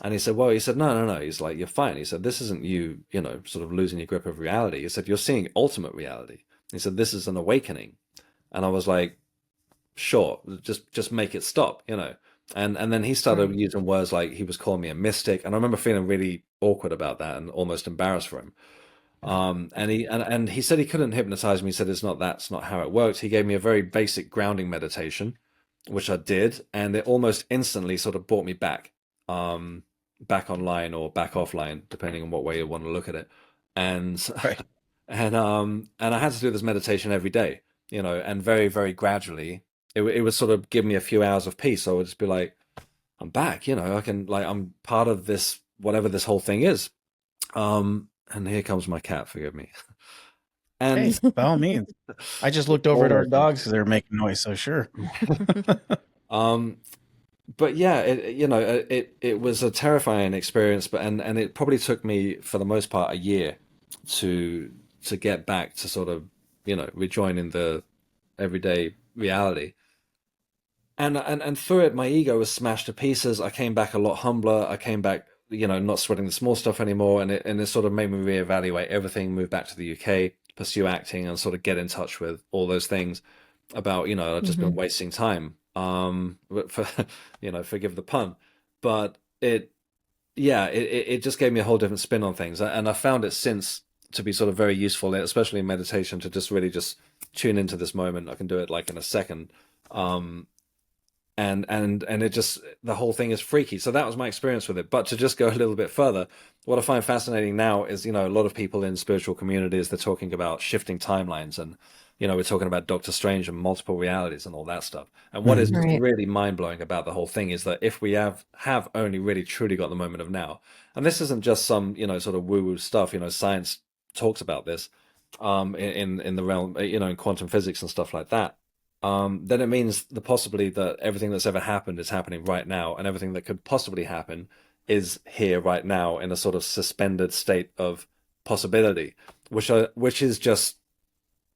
And he said, well, he said, no, no, no. He's like, you're fine. He said, this isn't you, sort of losing your grip of reality. He said, you're seeing ultimate reality. He said, this is an awakening. And I was like, sure, just make it stop. And then he started Right. using words like he was calling me a mystic. And I remember feeling really awkward about that and almost embarrassed for him. And he said he couldn't hypnotize me. He said that's not how it works. He gave me a very basic grounding meditation, which I did, and it almost instantly sort of brought me back online or back offline, depending on what way you want to look at it. And Right. and I had to do this meditation every day, and very, very gradually it would sort of give me a few hours of peace. So I would just be like, I'm back, I can, like, I'm part of this, whatever this whole thing is. And here comes my cat, forgive me. Hey, And by all means. I just looked over at our always, dogs because they were making noise, so sure. um, but yeah, it was a terrifying experience, but and it probably took me for the most part a year to get back to sort of, rejoining the everyday reality. And through it, my ego was smashed to pieces. I came back a lot humbler. I came back, not sweating the small stuff anymore, and it sort of made me reevaluate everything. Move back to the UK, pursue acting, and sort of get in touch with all those things about, I've just been Hmm. wasting time. But for forgive the pun, but yeah, it just gave me a whole different spin on things, and I found it since to be sort of very useful, especially in meditation, to just really just tune into this moment. I can do it like in a second. Um, and it just, the whole thing is freaky. So that was my experience with it. But to just go a little bit further, what I find fascinating now is, a lot of people in spiritual communities, they're talking about shifting timelines, and we're talking about Doctor Strange and multiple realities and all that stuff. And what is Mhm. just Right. really mind blowing about the whole thing is that if we have only really truly got the moment of now, and this isn't just some sort of woo woo stuff, science talks about this, in the realm, in quantum physics and stuff like that, then it means the possibility that everything that's ever happened is happening right now, and everything that could possibly happen is here right now in a sort of suspended state of possibility, which is just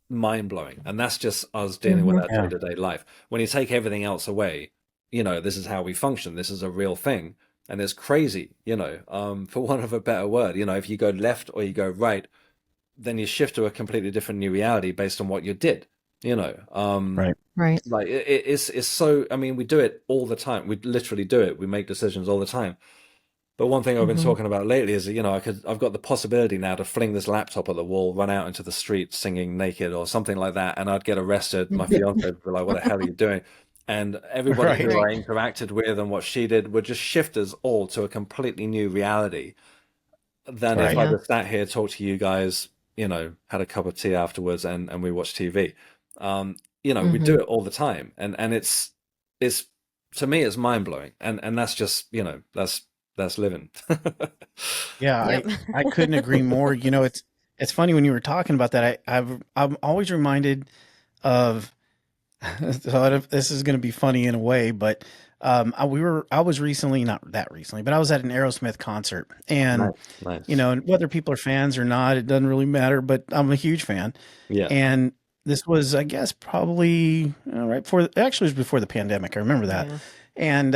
mind blowing. And that's just us dealing with Hmm. our Yeah. day-to-day life. When you take everything else away, this is how we function. This is a real thing. And it's crazy, for want of a better word. If you go left or you go right, then you shift to a completely different new reality based on what you did, you know. Right. Right. Like it's so, I mean, we do it all the time. We literally do it. We make decisions all the time. But one thing I've been Hmm. talking about lately is, I've got the possibility now to fling this laptop at the wall, run out into the street singing naked or something like that, and I'd get arrested. My fiance would be like, "What the hell are you doing?" And everybody Right. who Right. I interacted with and what she did would just shift us all to a completely new reality than if Right. I Yeah. just sat here, talked to you guys, had a cup of tea afterwards, and we watched TV. We do Hmm. it all the time, and it's to me it's mind blowing, and that's just that's living. Yeah, Yep. I couldn't agree more. It's funny when you were talking about that. I'm always reminded of this is going to be funny in a way, but I was recently, not that recently, but I was at an Aerosmith concert, and Nice, nice. and whether people are fans or not, it doesn't really matter. But I'm a huge fan, Yeah, and this was, I guess, probably right before. Actually, it was before the pandemic. I remember that, Yeah. and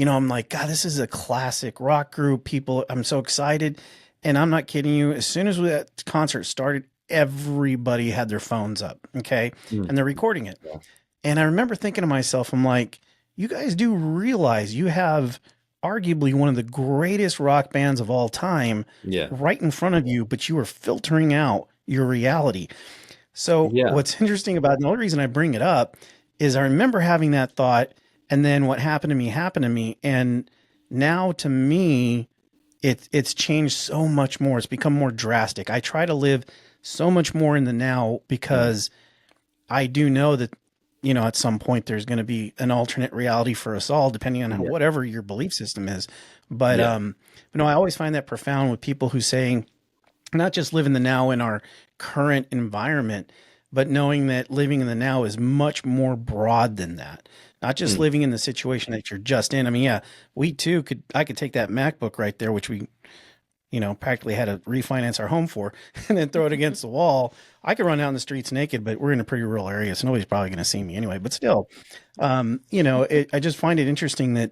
I'm like, God, this is a classic rock group. People, I'm so excited, and I'm not kidding you. As soon as that concert started, everybody had their phones up, okay, mm, and they're recording it. yeah, And I remember thinking to myself, I'm like, you guys do realize you have arguably one of the greatest rock bands of all time yeah, right in front of you, but you are filtering out your reality. So yeah, what's interesting about, the only reason I bring it up is I remember having that thought, and then what happened to me. And now to me, it's changed so much more. It's become more drastic. I try to live so much more in the now mm, because I do know that, at some point there's going to be an alternate reality for us all, depending on yeah, whatever your belief system is. But, yeah, but no, I always find that profound with people who saying, not just live in the now in our current environment, but knowing that living in the now is much more broad than that. Not just mm, living in the situation that you're just in. I mean, yeah, I could take that MacBook right there, which we practically had to refinance our home for, and then throw it against the wall. I could run out in the streets naked, but we're in a pretty rural area, so nobody's probably going to see me anyway. But still, I just find it interesting that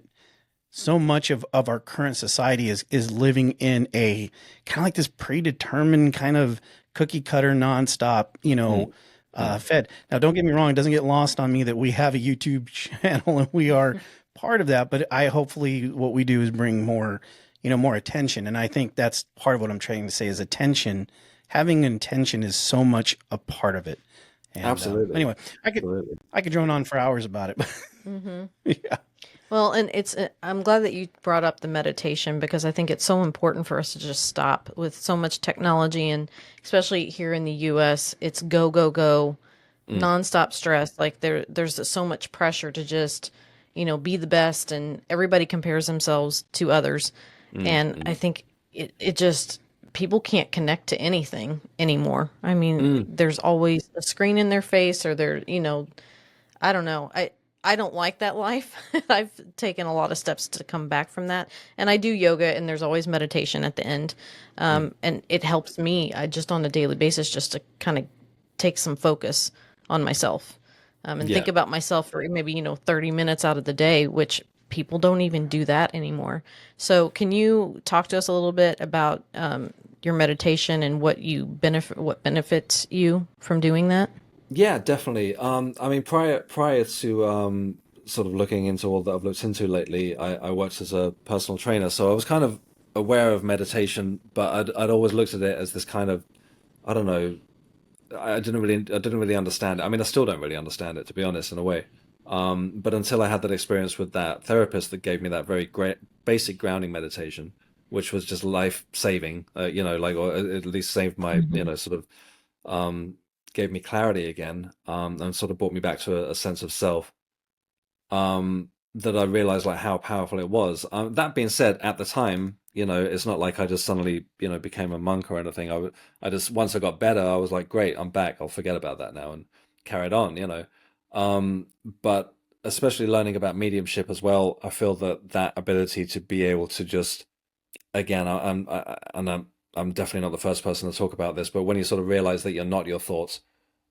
so much of our current society is living in a kind of like this predetermined kind of cookie cutter nonstop, Mm, mm. fed. Now, don't get me wrong; it doesn't get lost on me that we have a YouTube channel and we are part of that. But I hopefully what we do is bring more, more attention, and I think that's part of what I'm trying to say is attention. Having intention is so much a part of it. And Absolutely. anyway, I could Absolutely. I could drone on for hours about it. Mm-hmm. Yeah, Well, and I'm glad that you brought up the meditation because I think it's so important for us to just stop with so much technology, and especially here in the US, it's go, go, go, Mm, nonstop stress. Like there's so much pressure to just, be the best, and everybody compares themselves to others. mm, And I mm, think it just, people can't connect to anything anymore. I mean, mm. there's always a screen in their face, or I don't know. I don't like that life. I've taken a lot of steps to come back from that. And I do yoga, and there's always meditation at the end. Mm. And it helps me, I just on a daily basis, just to kind of take some focus on myself, and think Yeah. about myself for maybe, 30 minutes out of the day, which people don't even do that anymore. So can you talk to us a little bit about, your meditation and what benefits you from doing that? Yeah, definitely. I mean, prior to sort of looking into all that I've looked into lately, I worked as a personal trainer, so I was kind of aware of meditation, but I'd always looked at it as this kind of, I don't know, I didn't really understand it. I mean, I still don't really understand it, to be honest, in a way. But until I had that experience with that therapist that gave me that very great basic grounding meditation, which was just life saving, like, or at least saved my, Hmm. sort of um, gave me clarity again, and sort of brought me back to a sense of self. That I realized like how powerful it was. That being said, at the time, it's not like I just suddenly, became a monk or anything. I just once I got better, I was like, great, I'm back. I'll forget about that now and carried on. But especially learning about mediumship as well, I feel that ability to be able to just again, I'm definitely not the first person to talk about this, but when you sort of realize that you're not your thoughts,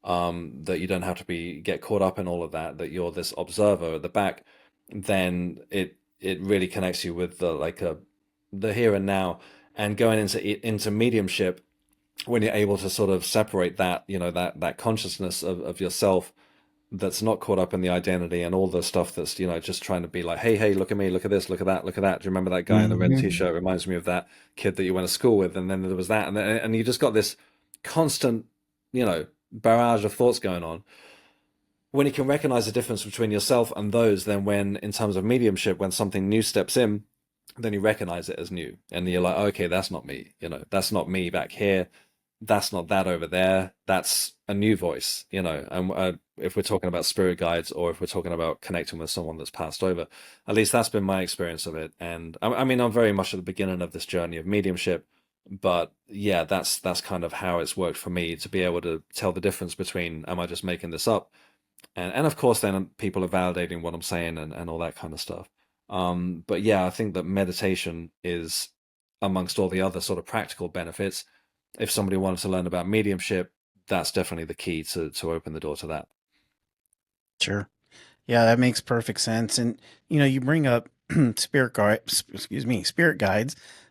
that you don't have to get caught up in all of that, that you're this observer at the back, then it really connects you with the here and now, and going into mediumship when you're able to sort of separate that, that consciousness of yourself that's not caught up in the identity and all the stuff that's just trying to be like, hey, look at me, look at this, look at that, look at that. Do you remember that guy in the red hmm t-shirt? Reminds me of that kid that you went to school with. And then there was that, and you just got this constant barrage of thoughts going on. When you can recognize the difference between yourself and those, then when in terms of mediumship, when something new steps in, then you recognize it as new, and you're like, okay, that's not me, that's not me back here, that's not that over there, that's a new voice, and if we're talking about spirit guides, or if we're talking about connecting with someone that's passed over, at least that's been my experience of it. And I mean, I'm very much at the beginning of this journey of mediumship, but yeah, that's kind of how it's worked for me, to be able to tell the difference between, am I just making this up, and of course then people are validating what I'm saying, and all that kind of stuff. But yeah, I think that meditation is, amongst all the other sort of practical benefits, if somebody wanted to learn about mediumship, that's definitely the key to open the door to that. Sure. Yeah, that makes perfect sense. And you bring up spirit guides.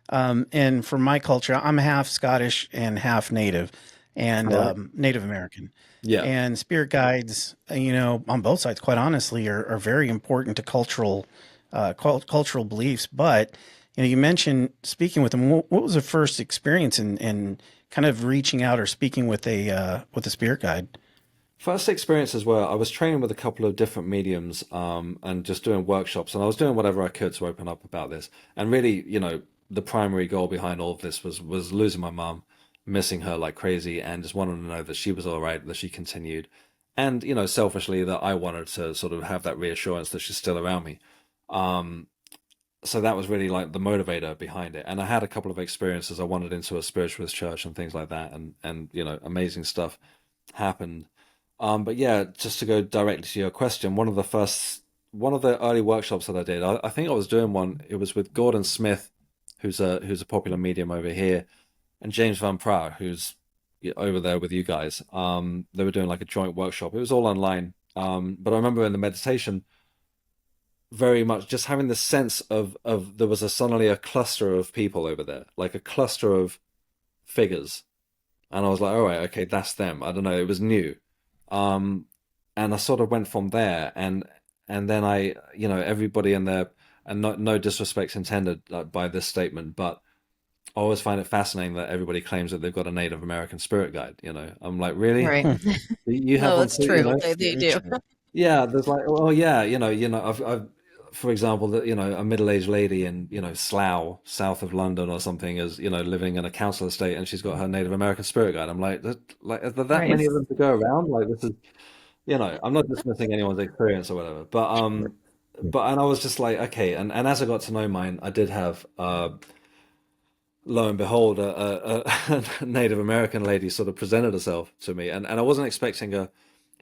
And for my culture, I'm half Scottish and half Native, and All right. Native American. Yeah. And spirit guides, on both sides, quite honestly, are very important to cultural beliefs. But you mentioned speaking with them. What was the first experience in kind of reaching out or speaking with a spirit guide? First experiences were, I was training with a couple of different mediums, and just doing workshops, and I was doing whatever I could to open up about this. And really, the primary goal behind all of this was losing my mum, missing her like crazy, and just wanting to know that she was all right, that she continued, and selfishly, that I wanted to sort of have that reassurance that she's still around me. Um, so that was really like the motivator behind it. And I had a couple of experiences. I wandered into a spiritualist church and things like that, and amazing stuff happened. But yeah, just to go directly to your question, one of the early workshops that I did, I think I was doing one. It was with Gordon Smith, who's a popular medium over here, and James Van Praagh, who's over there with you guys. They were doing like a joint workshop. It was all online. But I remember in the meditation, very much just having the sense of there was suddenly a cluster of people over there, like a cluster of figures, and I was like, all right, okay, that's them. I don't know, it was new. Um, and I sort of went from there, and then everybody in there, and no disrespect intended by this statement, but I always find it fascinating that everybody claims that they've got a Native American spirit guide. I'm like, really? Right. You have No, one that's too, true. They Very do. true. Yeah, there's like, oh yeah, I've, for example, that a middle-aged lady in Slough, south of London or something, is living in a council estate, and she's got her Native American spirit guide. I'm like, are there that Right. many of them to go around? Like, this is, I'm not dismissing anyone's experience or whatever, but and I was just like, okay, and as I got to know mine, I did have lo and behold, a Native American lady sort of presented herself to me, and I wasn't expecting a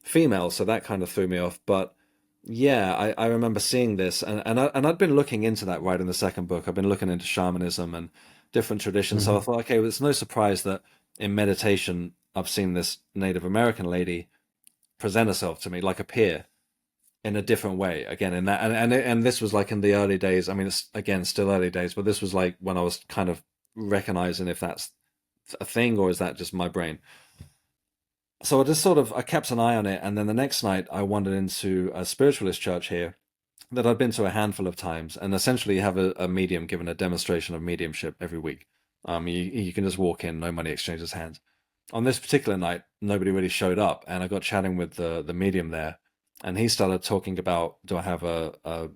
female, so that kind of threw me off. But yeah, I remember seeing this, and I'd been looking into that right in the second book. I've been looking into shamanism and different traditions, so I Mhm. thought, okay, well, it's no surprise that in meditation I've seen this Native American lady present herself to me, like appear in a different way again in that, and this was like in the early days. I mean, it's again still early days, but this was like when I was kind of recognizing if that's a thing or is that just my brain. So I kept an eye on it, and then the next night I wandered into a spiritualist church here that I'd been to a handful of times, and essentially you have a medium given a demonstration of mediumship every week. You can just walk in, no money exchanges hands. On this particular night, nobody really showed up, and I got chatting with the medium there, and he started talking about, do I have a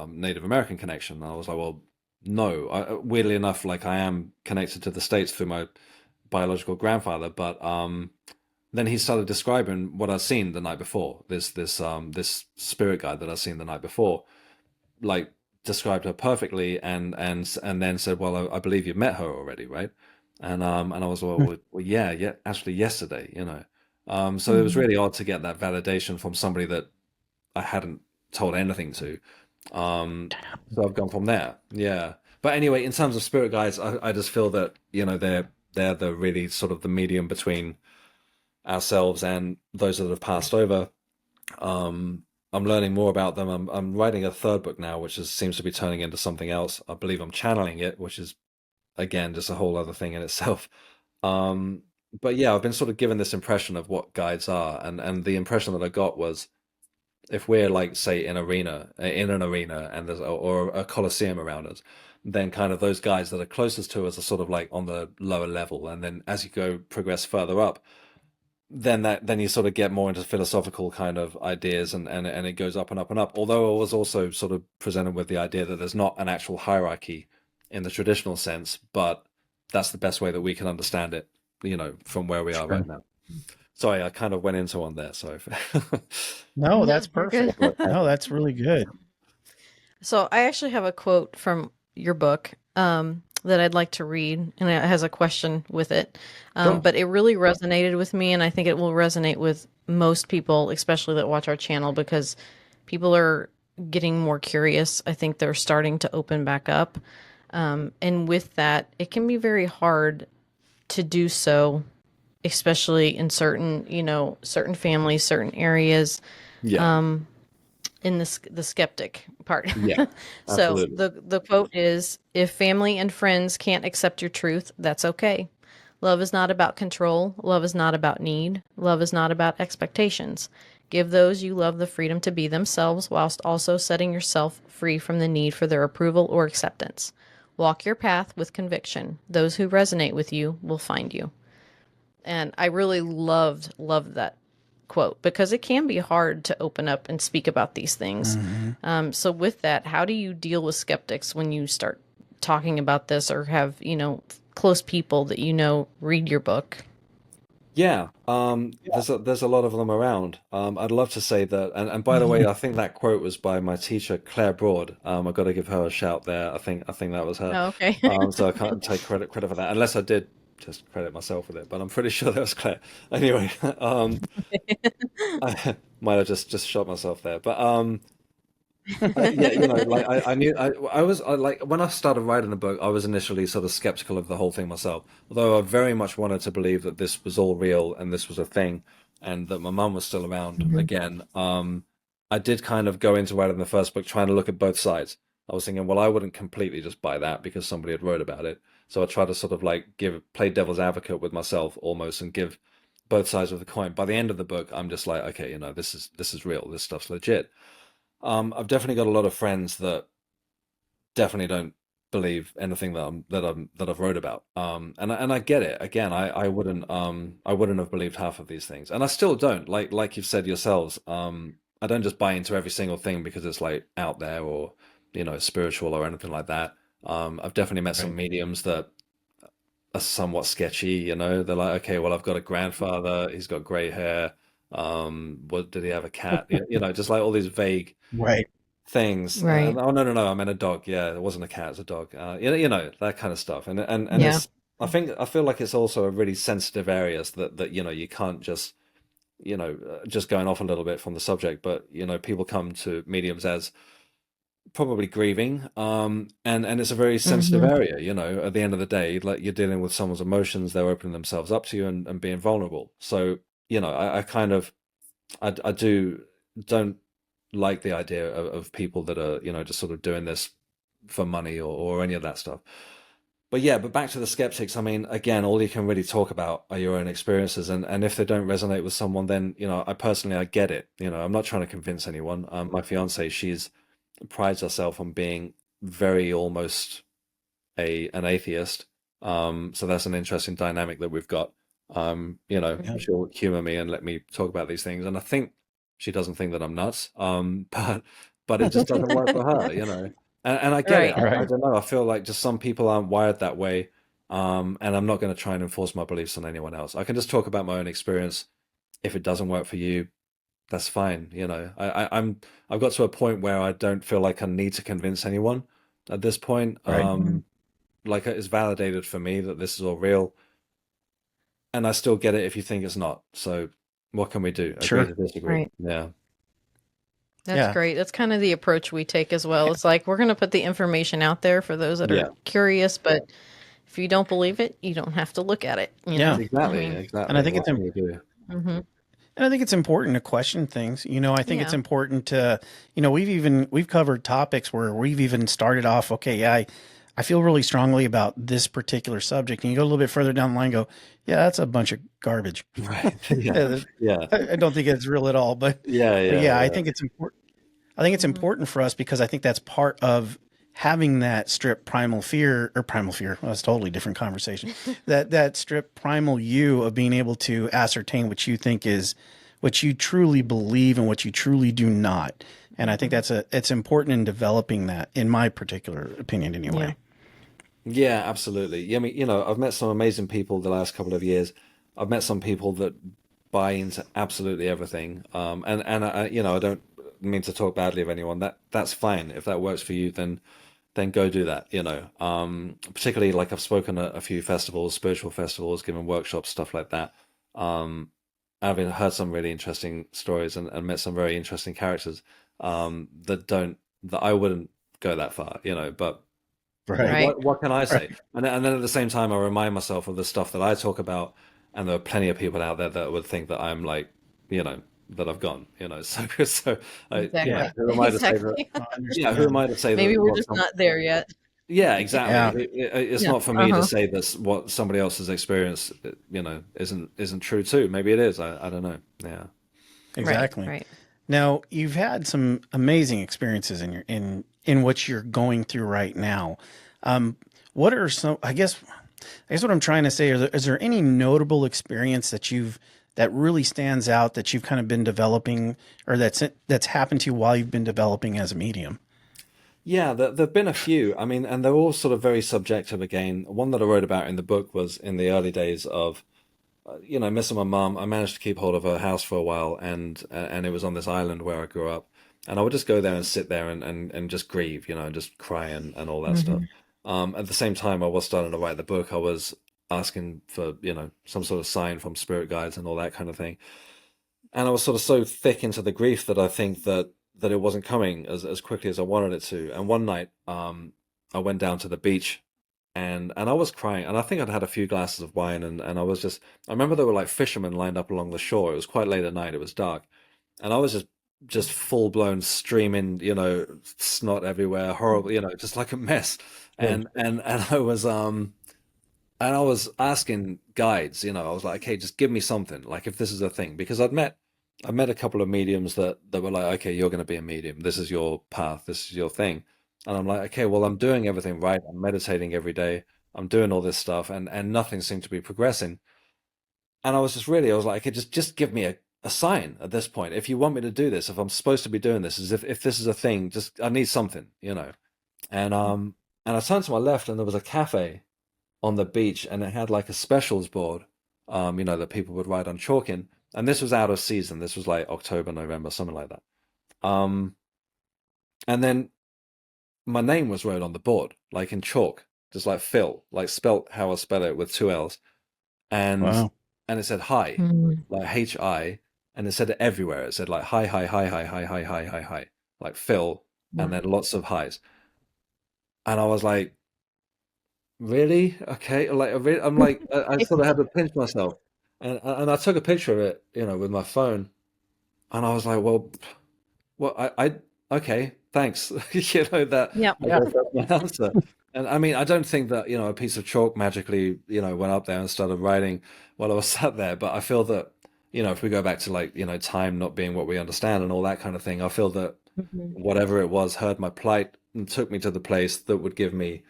Native American connection? And I was like, well, no. Weirdly enough, like I am connected to the States through my biological grandfather, but then he started describing what I'd seen the night before. This spirit guide that I'd seen the night before, like described her perfectly, and then said, "Well, I believe you've met her already, right?" And I was well, yeah, actually yesterday, So it was Mhm. really odd to get that validation from somebody that I hadn't told anything to. So I've gone from there, yeah. But anyway, in terms of spirit guides, I just feel that they're the really sort of the medium between ourselves and those that have passed over. Um, I'm learning more about them. I'm writing a third book now, which seems to be turning into something else. I believe I'm channeling it, which is again just a whole other thing in itself. Um, but yeah, I've been sort of given this impression of what guides are, and the impression that I got was if we're like say in an arena, and there's or a coliseum around us, then kind of those guides that are closest to us are sort of like on the lower level, and then as you go progress further up, then you sort of get more into philosophical kind of ideas, and it goes up and up and up. Although I was also sort of presented with the idea that there's not an actual hierarchy in the traditional sense, but that's the best way that we can understand it, from where we are right Sure. now. Sorry, I kind of went into one there. Sorry. No, No, that's you're good. perfect. No, that's really good. So I actually have a quote from your book that I'd like to read, and it has a question with it. Sure. But it really resonated with me, and I think it will resonate with most people, especially that watch our channel, because people are getting more curious. I think they're starting to open back up. And with that, it can be very hard to do so, especially in certain families, certain areas, Yeah. in the skeptic part. Yeah. So Absolutely. the quote is, if family and friends can't accept your truth, that's okay. Love is not about control. Love is not about need. Love is not about expectations. Give those you love the freedom to be themselves whilst also setting yourself free from the need for their approval or acceptance. Walk your path with conviction. Those who resonate with you will find you. And I really loved that quote, because it can be hard to open up and speak about these things. Mhm. So with that, how do you deal with skeptics when you start talking about this, or have, close people that read your book? Yeah, there's a lot of them around. I'd love to say that, and by the way, I think that quote was by my teacher Claire Broad. I've got to give her a shout there. I think that was her. Oh, okay. So I can't take credit for that, unless I did just credit myself with it. But I'm pretty sure that was Claire. Anyway, I might have just shot myself there. But Yeah, like I knew like when I started writing the book, I was initially sort of skeptical of the whole thing myself. Although I very much wanted to believe that this was all real and this was a thing, and that my mum was still around Mhm. again. I did kind of go into writing the first book trying to look at both sides. I was thinking, well, I wouldn't completely just buy that because somebody had wrote about it. So I tried to sort of like play devil's advocate with myself almost and give both sides of the coin. By the end of the book, I'm just like, okay, this is real. This stuff's legit. I've definitely got a lot of friends that definitely don't believe anything that I've wrote about. And I get it. Again, I wouldn't have believed half of these things, and I still don't. Like you've said yourselves, I don't just buy into every single thing because it's like out there or spiritual or anything like that. I've definitely met some Right. mediums that are somewhat sketchy. They're like, okay, well, I've got a grandfather. He's got gray hair. What did he have a cat? Just like all these vague Right. things. Right. Oh, no, I meant a dog. Yeah, it wasn't a cat, it's a dog. That kind of stuff. And Yeah. it's I feel like it's also a really sensitive area that you can't just just going off a little bit from the subject, but people come to mediums as probably grieving, and it's a very sensitive Hmm. area. At the end of the day, like you're dealing with someone's emotions, they're opening themselves up to you and being vulnerable. So I kind of I do don't like the idea of people that are just sort of doing this for money or any of that stuff. But yeah, but back to the skeptics. I mean, again, all you can really talk about are your own experiences, and if they don't resonate with someone, then I personally I get it. I'm not trying to convince anyone. My fiance, she's prides herself on being very almost a an atheist. So that's an interesting dynamic that we've got. Yeah. She'll humor me and let me talk about these things, and I think she doesn't think that I'm nuts. But it just doesn't work for her. And I get it. Right. I Right. don't know. I feel like just some people aren't wired that way. And I'm not going to try and enforce my beliefs on anyone else. I can just talk about my own experience. If it doesn't work for you, that's fine. I've got to a point where I don't feel like I need to convince anyone at this point. Right. Mhm. Like it's validated for me that this is all real, and I still get it if you think it's not. So what can we do? Agree Sure. to disagree. Right. Yeah. That's Yeah. great. That's kind of the approach we take as well. It's like we're going to put the information out there for those that are Yeah. curious, but if you don't believe it, you don't have to look at it, you Yeah. know? I Exactly. mean, And I Exactly. think What can you do? hmm and I think it's important to question things. I think it's yeah. important to, we've covered topics where we've even started off, okay, yeah, I feel really strongly about this particular subject. And you go a little bit further down the line, go, yeah, that's a bunch of garbage. Right. Yeah. Yeah, Yeah. I don't think it's real at all. Yeah. But Yeah. yeah, I Yeah. think it's important. I think it's Hmm. important for us because I think that's part of having that strip primal fear or primal fear. Well, that's a totally different conversation. That strip primal you of being able to ascertain what you think is what you truly believe and what you truly do not. And I think Hmm. it's important in developing that, in my particular opinion, Yeah. anyway. Yeah, absolutely. Yeah, I mean, I've met some amazing people the last couple of years. I've met some people that buy into absolutely everything. And I don't mean to talk badly of anyone. That's fine. If that works for you, then go do that. Particularly like I've spoken at a few festivals, spiritual festivals, given workshops, stuff like that. Um, I've heard some really interesting stories and met some very interesting characters that I wouldn't go that far, but what Right. Right. what what can I say? Right. And then at the same time, I remind myself of the stuff that I talk about, and there are plenty of people out there that would think that I'm like, that I've gone. So Yeah. Exactly. who am I to say that? Exactly. I Yeah, who am understand. I to say that Maybe we're what just some? not there yet. Yeah, exactly. Yeah. It's Yeah. not for me to Uh-huh. say this what somebody else's experience, isn't true too. Maybe it is. I don't know. Yeah. Right. Exactly. Right. Now, you've had some amazing experiences in what you're going through right now. Um, what are some? I guess what I'm trying to say is there any notable experience that really stands out that you've kind of been developing or that's happened to you while you've been developing as a medium? Yeah, there've been a few. I mean, and they're all sort of very subjective again. One that I wrote about in the book was in the early days of missing my mum. I managed to keep hold of her house for a while, and it was on this island where I grew up. And I would just go there and sit there and just grieve, and just cry and all that stuff. Hmm. At the same time, I was starting to write the book. I was asking for, some sort of sign from spirit guides and all that kind of thing. And I was sort of so thick into the grief that I think that that it wasn't coming as quickly as I wanted it to. And one night, I went down to the beach and I was crying. And I think I'd had a few glasses of wine and I was just, I remember there were like fishermen lined up along the shore. It was quite late at night. It was dark. And I was just full blown streaming, snot everywhere, horrible, just like a mess. Yeah. And I was asking guides, I was like, okay, just give me something, like if this is a thing, because I met a couple of mediums that were like, okay, you're going to be a medium. This is your path. This is your thing. And I'm like, okay, well, I'm doing everything right. I'm meditating every day. I'm doing all this stuff, and nothing seemed to be progressing. And I was like, okay, just give me a sign at this point. If you want me to do this, if I'm supposed to be doing this, as if this is a thing, just I need something. And I turned to my left, and there was a cafe on the beach, and it had like a specials board, that people would write on chalk in. And this was out of season. This was like October, November, something like that. Um, and then my name was wrote on the board, like in chalk, just like Phill, like spelt how I spell it with two L's, and Wow. and it said hi, Mm. like Hi, and it said it everywhere. It said like hi, hi, hi, hi, hi, hi, hi, hi, hi, like Phill, and Wow. then lots of highs. And I was like, really? Okay. Like, I'm like, I sort of had to pinch myself, and I took a picture of it, with my phone, and I was like, well, okay, thanks. That Yep. I Yeah. guess that's my answer. And I mean, I don't think that, a piece of chalk magically, went up there and started writing while I was sat there. But I feel that, if we go back to like, time not being what we understand and all that kind of thing, I feel that Mhm. whatever it was heard my plight and took me to the place that would give me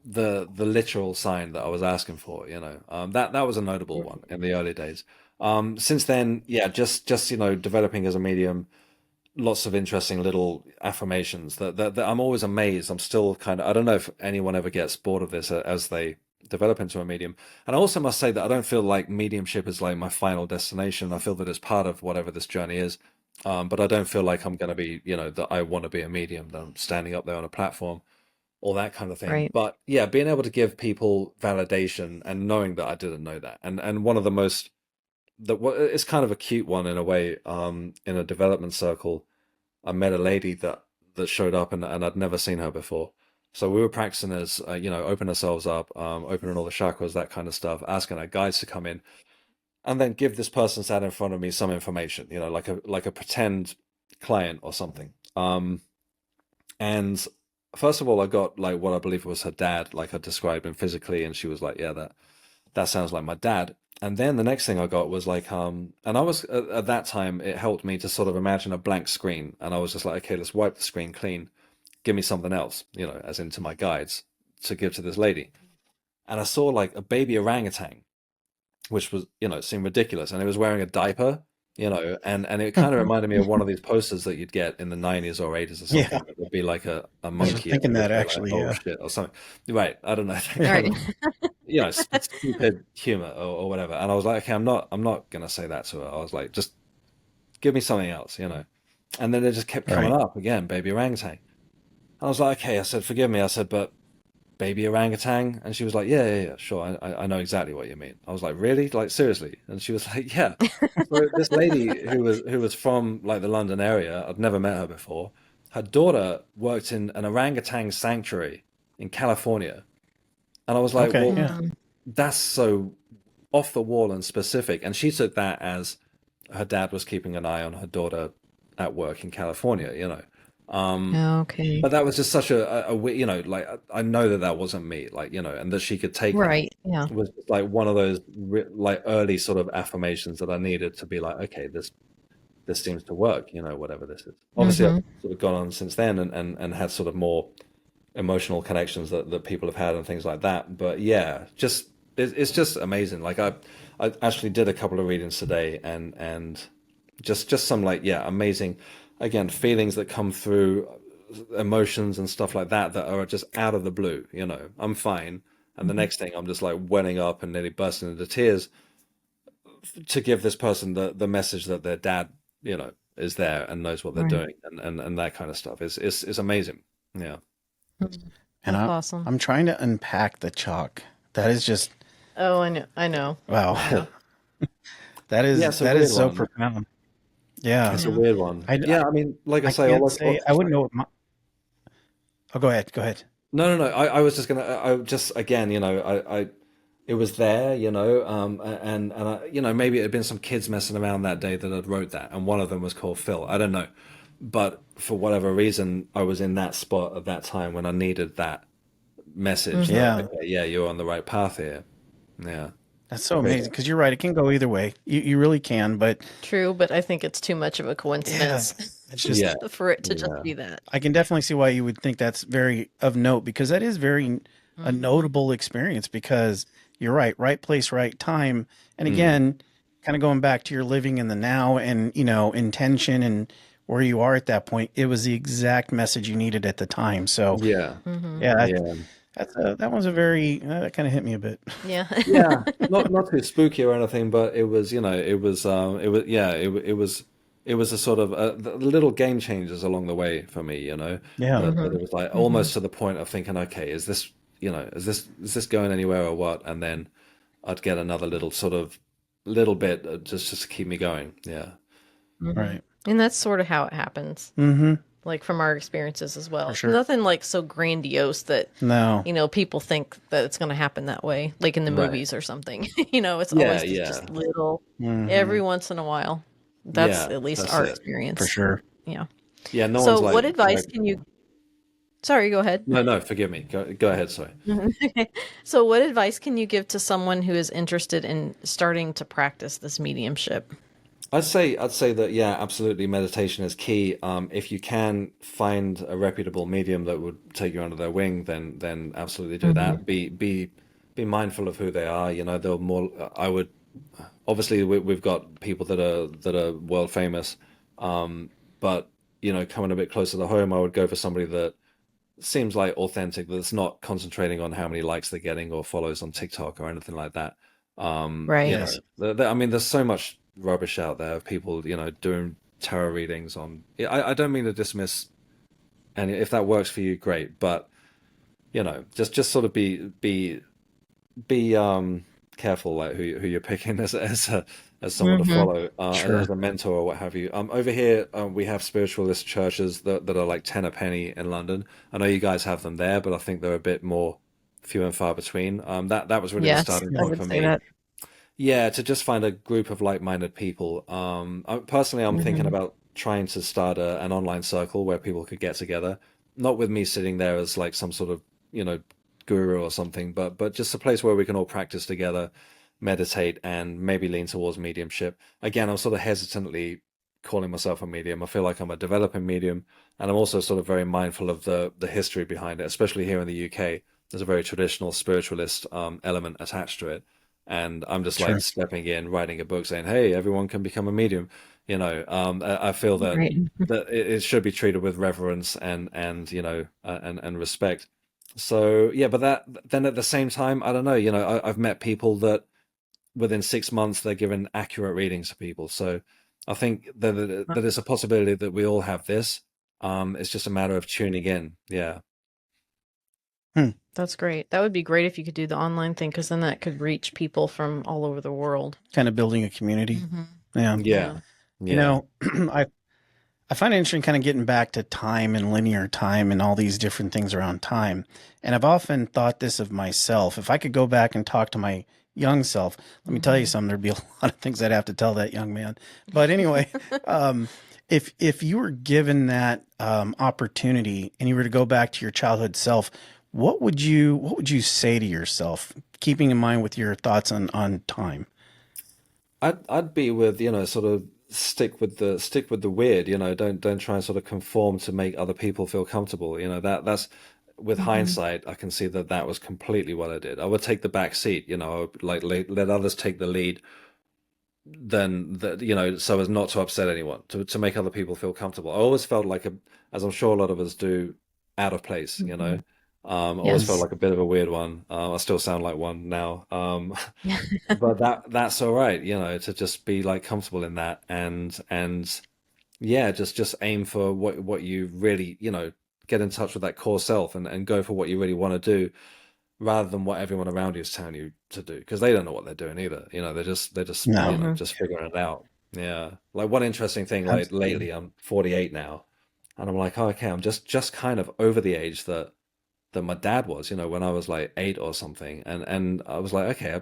the literal sign that I was asking for. That was a notable one in the early days. Since then, yeah, just developing as a medium, lots of interesting little affirmations that I'm always amazed. I'm still kind of, I don't know if anyone ever gets bored of this as they develop into a medium. And I also must say that I don't feel like mediumship is like my final destination. I feel that it's part of whatever this journey is. But I don't feel like I'm going to be, that I want to be a medium, that I'm standing up there on a platform, all that kind of thing. Right. But yeah, being able to give people validation and knowing that I didn't know that. And one of the most, it's kind of a cute one in a way, in a development circle. I met a lady that showed up and I'd never seen her before. So we were practicing as open ourselves up, opening all the chakras, that kind of stuff, asking our guides to come in, and then give this person sat in front of me some information, like a pretend client or something. And first of all, I got like what I believe was her dad, like I described him physically, and she was like, "Yeah, that sounds like my dad." And then the next thing I got was like, and I was at that time, it helped me to sort of imagine a blank screen. And I was just like, okay, let's wipe the screen clean. Give me something else, as into my guides to give to this lady. And I saw like a baby orangutan, which was, seemed ridiculous. And it was wearing a diaper, and it kind of reminded me of one of these posters that you'd get in the 90s or 80s or Yeah. something. It would be like a I was just monkey and thinking it would that say like, actually. oh Yeah. shit, or something. Right. I don't know. That All kind right. of stupid humor or whatever. And I was like, okay, I'm not gonna say that to her. I was like, just give me something else. And then it just kept coming Right. up again, baby orangutan. I was like, okay, I said, forgive me. I said, but baby orangutan? And she was like, yeah, sure. I know exactly what you mean. I was like, really? Like, seriously? And she was like, yeah. So this lady who was from like the London area, I'd never met her before. Her daughter worked in an orangutan sanctuary in California. And I was like, Okay. well, Yeah. Mm. that's so off the wall and specific. And she took that as her dad was keeping an eye on her daughter at work in California. Okay. But that was just such like I know that wasn't me, like, and that she could take that Right. Yeah. was just like one of those like early sort of affirmations that I needed to be like, okay, this seems to work, whatever this is. Obviously, I've Mm-hmm. sort of gone on since then and had sort of more emotional connections that people have had and things like that. But yeah, it's just amazing. Like I actually did a couple of readings today and just some like, yeah, amazing, again, feelings that come through, emotions and stuff like that are just out of the blue. I'm fine. And the next thing I'm just like welling up and nearly bursting into tears to give this person the message that their dad, is there and knows what they're Right. doing and that kind of stuff is amazing. Yeah. Mm. And That's awesome. I'm trying to unpack the chalk. That is just Oh, I know. I know. wow. Yeah. Yeah, it's a that is weird so one. profound. Yeah. It's a Yeah. weird one. I, I, Yeah, I mean, like I I say, can't say, I wouldn't sorry. know what my, oh, go ahead. Go ahead. No, no, no. I was just gonna. I just again, it was there, and maybe it had been some kids messing around that day that had wrote that, and one of them was called Phil. I don't know, but for whatever reason, I was in that spot at that time when I needed that message that Mm-hmm. Yeah. okay, yeah, you're on the right path here. Yeah, That's so crazy. amazing because you're right. It can go either way. You really can. But True, but I think it's too much of a yeah, coincidence it's Yeah, just, for it to just yeah, be that. I can definitely see why you would think that's very of note because that is very a Mm-hmm. notable experience because you're right, right place, right time. And mm, again, kind of going back to your living in the now and, intention and where you are at that point, it was the exact message you needed at the time. So, yeah, Mm-hmm. yeah, yeah, that one's a very, that kind of hit me a bit. Yeah. yeah. Not too spooky or anything, but it was, yeah, it was a sort of the little game changers along the way for me, Yeah. that Mm-hmm. it was like Mm-hmm. almost to the point of thinking, okay, is this, is this going anywhere or what? And then I'd get another little sort of little bit just to keep me going. Yeah, Mm-hmm. Right. And that's sort of how it happens, Mm-hmm. like from our experiences as For well. sure. Nothing like so grandiose that, No. people think that it's going to happen that way, like in the right. movies or something. It's Yeah, always yeah, just little, Mm-hmm. every once in a while. That's yeah. at least That's our it. For experience. sure. Yeah. Yeah, no one's So, like what advice can you? Sorry, go ahead. no, no, forgive me. Go ahead, sorry. So, what advice can you give to someone who is interested in starting to practice this mediumship? I'd say that yeah, absolutely. Meditation is key. If you can find a reputable medium that would take you under their wing, then absolutely do Mm-hmm. that. Be mindful of who they are. They're more. I would obviously we've got people that are world famous, but coming a bit closer to home, I would go for somebody that seems like authentic. That's not concentrating on how many likes they're getting or follows on TikTok or anything like that. Right. Yes. I mean, there's so much rubbish out there of people, doing tarot readings on. Yeah, I don't mean to dismiss, and if that works for you, great. But just sort of be careful, like who you're picking as someone to Mm-hmm. follow, as Sure. a mentor or what have you. Over here, we have spiritualist churches that are like 10 a penny in London. I know you guys have them there, but I think they're a bit more few and far between. That was really the Yes, starting I point would for say me. that. Yeah, to just find a group of like-minded people. Personally, I'm thinking Mm-hmm. about trying to start an online circle where people could get together. Not with me sitting there as like some sort of, you know, guru or something, but just a place where we can all practice together, meditate, and maybe lean towards mediumship. Again, I'm sort of hesitantly calling myself a medium. I feel like I'm a developing medium, and I'm also sort of very mindful of the history behind it, especially here in the UK. There's a very traditional spiritualist element attached to it, and I'm just like Sure. stepping in, writing a book, saying, "Hey, everyone can become a medium." I feel that Right. it should be treated with reverence and and respect. So yeah, but that then at the same time, I don't know. I've met people that within 6 months they're given accurate readings to people. So I think that it's a possibility that we all have this. It's just a matter of tuning in. Yeah. Hmm. That's great. That would be great if you could do the online thing, because then that could reach people from all over the world. Kind of building a community. Mm-hmm. Yeah. Yeah. Yeah. You Yeah. know, I find it interesting kind of getting back to time and linear time and all these different things around time. And I've often thought this of myself. If I could go back and talk to my young self, let me tell you Mm-hmm. something, there'd be a lot of things I'd have to tell that young man. But anyway, um, if you were given that opportunity and you were to go back to your childhood self, what would you say to yourself, keeping in mind with your thoughts on time? I'd be with, sort of stick with the weird, don't try and sort of conform to make other people feel comfortable. That's with Mm-hmm. hindsight, I can see that was completely what I did. I would take the back seat, I would like let others take the lead, then that so as not to upset anyone, to make other people feel comfortable. I always felt like as I'm sure a lot of us do, out of place. Mm-hmm. I always felt Yes. like a bit of a weird one. I still sound like one now. Yeah. But that's all right, to just be like comfortable in that, and yeah, just aim for what you really, get in touch with that core self, and go for what you really want to do, rather than what everyone around you is telling you to do, because they don't know what they're doing either. They're just No. Mm-hmm. just figuring it out. Yeah. Like one interesting thing, like Absolutely. lately, I'm 48 now, and I'm like, oh, okay, I'm just kind of over the age that my dad was, when I was like 8 or something, and I was like, okay,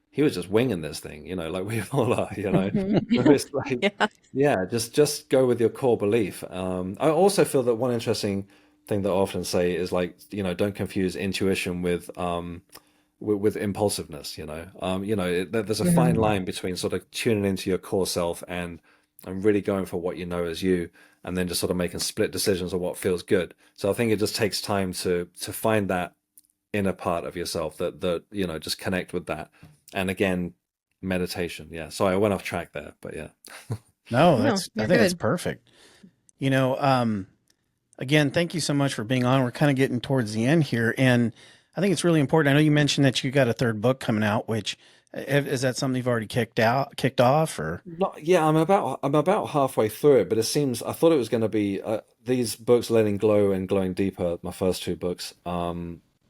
he was just winging this thing, like we all are. Mhm. It's like, Yeah. yeah, just go with your core belief. I also feel that one interesting thing that I often say is like, don't confuse intuition with impulsiveness. There's a fine Mhm. line between sort of tuning into your core self and really going for what you know as you, and then just sort of making split decisions on what feels good. So I think it just takes time to find that inner part of yourself that just connect with that. And again, meditation. Yeah. Sorry, I went off track there, but yeah. No, No, I you're think that's good. perfect. You know, again, thank you so much for being on. We're kind of getting towards the end here, and I think it's really important. I know you mentioned that you got a third book coming out, which is that something you've already kicked off, or? Yeah, I'm about halfway through it, but it seems I thought it was going to be these books, Letting Glow and Glowing Deeper, my first two books.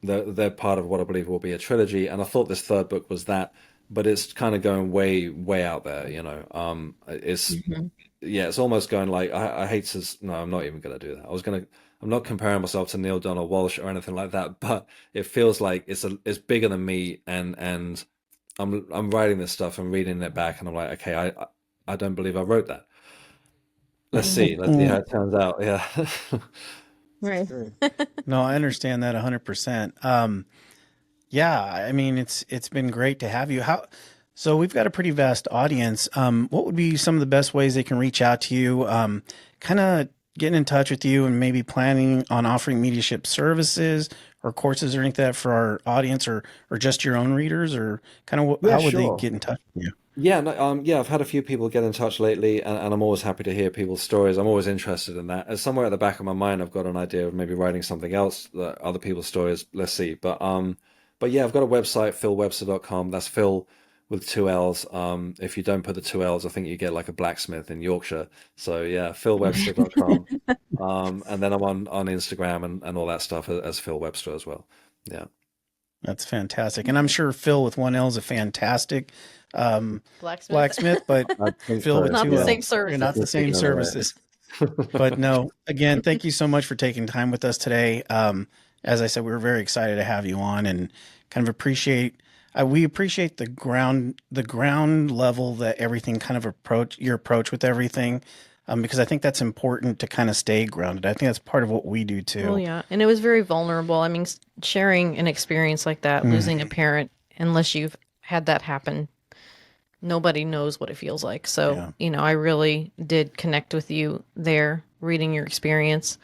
They're part of what I believe will be a trilogy, and I thought this third book was that, but it's kind of going way, way out there. It's Mhm. yeah, it's almost going like I hate to. No, I'm not even going to do that. I'm not comparing myself to Neil Donald Walsh or anything like that, but it feels like it's bigger than me, and I'm writing this stuff and reading it back, and I'm like, okay, I don't believe I wrote that. Let's see how Mm, it turns out. Yeah. Right. sure. No, I understand that 100%. Yeah, I mean, it's been great to have you. So we've got a pretty vast audience. What would be some of the best ways they can reach out to you? Kind of getting in touch with you and maybe planning on offering mediumship services or courses or anything like that for our audience, or just your own readers, or kind of Yeah, how would they sure. get in touch with you? Yeah, no, yeah, I've had a few people get in touch lately, and I'm always happy to hear people's stories. I'm always interested in that. And somewhere at the back of my mind, I've got an idea of maybe writing something else, other people's stories. Let's see. But yeah, I've got a website, philwebster.com. That's Phil with two L's. If you don't put the two L's, I think you get like a blacksmith in Yorkshire. So yeah, philwebster.com. And then I'm on Instagram and all that stuff as Phill Webster as well. Yeah. That's fantastic, and I'm sure Phil with one L is a fantastic Blacksmith. blacksmith, but I think Phil so. with Not two the Yeah. same L's, you're I not the services. think you're same kind of services. But right. no, again, thank you so much for taking time with us today. As I said, we were very excited to have you on and kind of appreciate. We appreciate the ground level that everything kind of your approach with everything, because I think that's important to kind of stay grounded. I think that's part of what we do Well, too. yeah, and it was very vulnerable. I mean, sharing an experience like that, Mm, losing a parent, unless you've had that happen, nobody knows what it feels like. So, yeah, I really did connect with you there, reading your experience.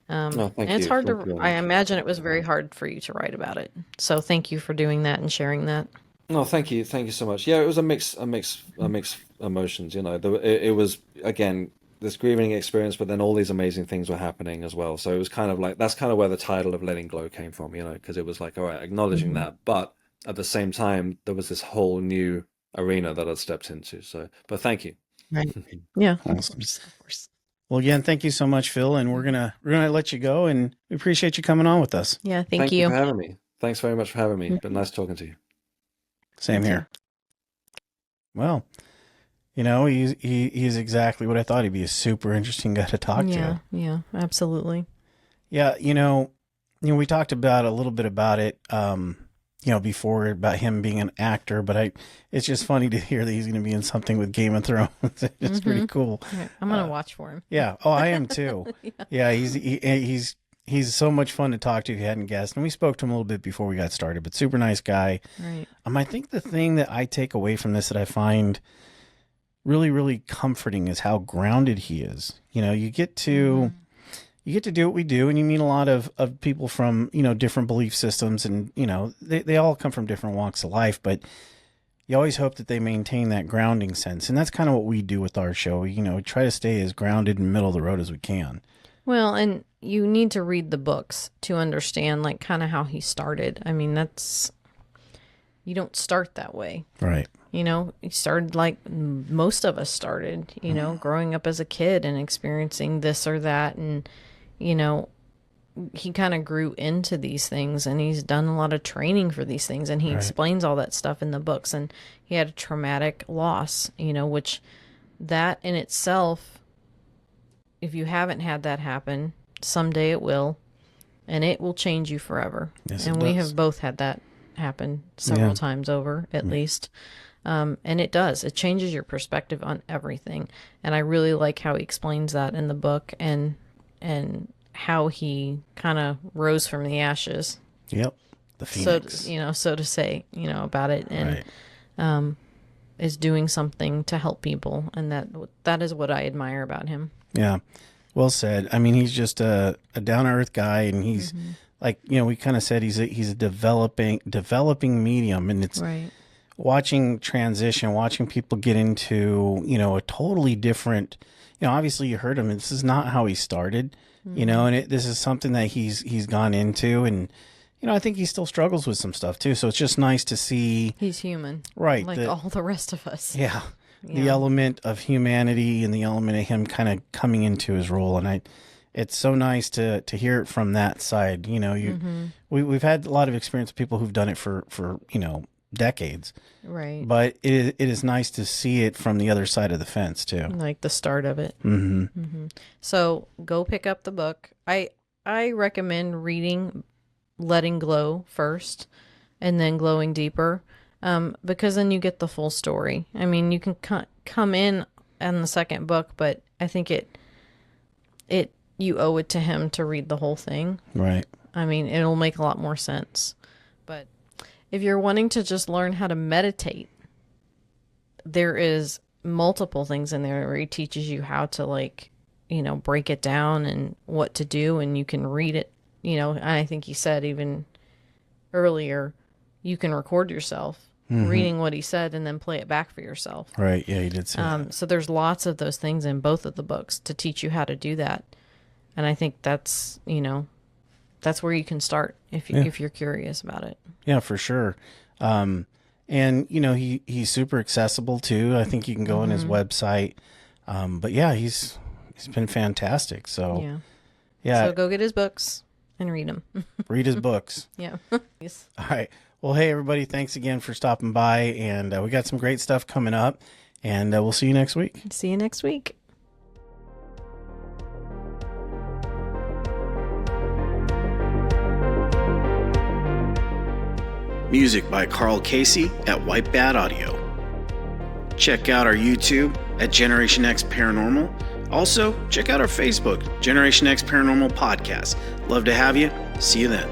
No, And thank it's you. hard Thank to, you very I much. imagine it was very hard for you to write about it. So, thank you for doing that and sharing that. No, thank you. Thank you so much. Yeah, it was a mix emotions, it was again this grieving experience, but then all these amazing things were happening as well. So it was kind of like that's kind of where the title of Letting Glow came from, because it was like, all right, acknowledging Mhm. that, but at the same time, there was this whole new arena that I'd stepped into. So, but thank you. Right. Yeah, of awesome. course. Of course. Well, again, thank you so much, Phil, and we're gonna let you go, and we appreciate you coming on with us. Yeah, thank Thank you for you. having me. Thanks very much for having me. Been Mhm. nice talking to you. Same You too. here. Well, he's exactly what I thought. He'd be a super interesting guy to talk Yeah, to. yeah, absolutely. Yeah, we talked about a little bit about it, before about him being an actor, but it's just funny to hear that he's going to be in something with Game of Thrones. It's pretty Hmm. cool. Yeah, I'm gonna watch for him. Yeah. Oh, I am too. Yeah. Yeah, he's so much fun to talk to if you hadn't guessed. And we spoke to him a little bit before we got started, but super nice guy. Right. I think the thing that I take away from this that I find really, really comforting is how grounded he is. Hmm. You get to do what we do, and you meet a lot of people from, different belief systems, and, they all come from different walks of life, but you always hope that they maintain that grounding sense. And that's kind of what we do with our show. We try to stay as grounded and middle of the road as we can. Well, and you need to read the books to understand, like, kind of how he started. I mean, you don't start that way. Right. He started like most of us started, growing up as a kid and experiencing this or that. And, you know, he kind of grew into these things and he's done a lot of training for these things. And he Right. explains all that stuff in the books. And he had a traumatic loss, which that in itself, if you haven't had that happen, someday it will, and it will change you forever. Yes, and it we does. have both had that happen several times over, at least. And it does. It changes your perspective on everything. And I really like how he explains that in the book, and how he kind of rose from the ashes. Yep. The Phoenix. So to say, about it, and is doing something to help people, and that is what I admire about him. Yeah. Well said. I mean, he's just a down to earth guy, and he's like, we kind of said he's a developing medium, and it's Right. watching transition, watching people get into, a totally different, obviously you heard him. This is not how he started, and this is something that he's gone into, and, I think he still struggles with some stuff too. So it's just nice to see. He's human. Right. Like all the rest of us. Yeah. The element of humanity and the element of him kind of coming into his role. And it's so nice to hear it from that side. We've had a lot of experience with people who've done it for decades. Right. But it is nice to see it from the other side of the fence too. Like the start of it. Mm-hmm. So go pick up the book. I recommend reading Letting Glow first, and then Glowing Deeper, because then you get the full story. I mean, you can come in on the second book, but I think you owe it to him to read the whole thing. Right. I mean, it'll make a lot more sense. But if you're wanting to just learn how to meditate, there is multiple things in there where he teaches you how to break it down and what to do, and you can read it. I think he said even earlier, you can record yourself reading what he said and then play it back for yourself. Right. Yeah, he did say that. So there's lots of those things in both of the books to teach you how to do that. And I think that's where you can start if you're curious about it. Yeah, for sure. And he's super accessible too. I think you can go on his website. But yeah, he's been fantastic. So yeah. So go get his books and read them. Read his books. Yeah. Yes. All right. Well, hey everybody, thanks again for stopping by, and we got some great stuff coming up, and we'll see you next week. See you next week. Music by Carl Casey at White Bat Audio. Check out our YouTube at Generation X Paranormal. Also, check out our Facebook, Generation X Paranormal Podcast. Love to have you. See you then.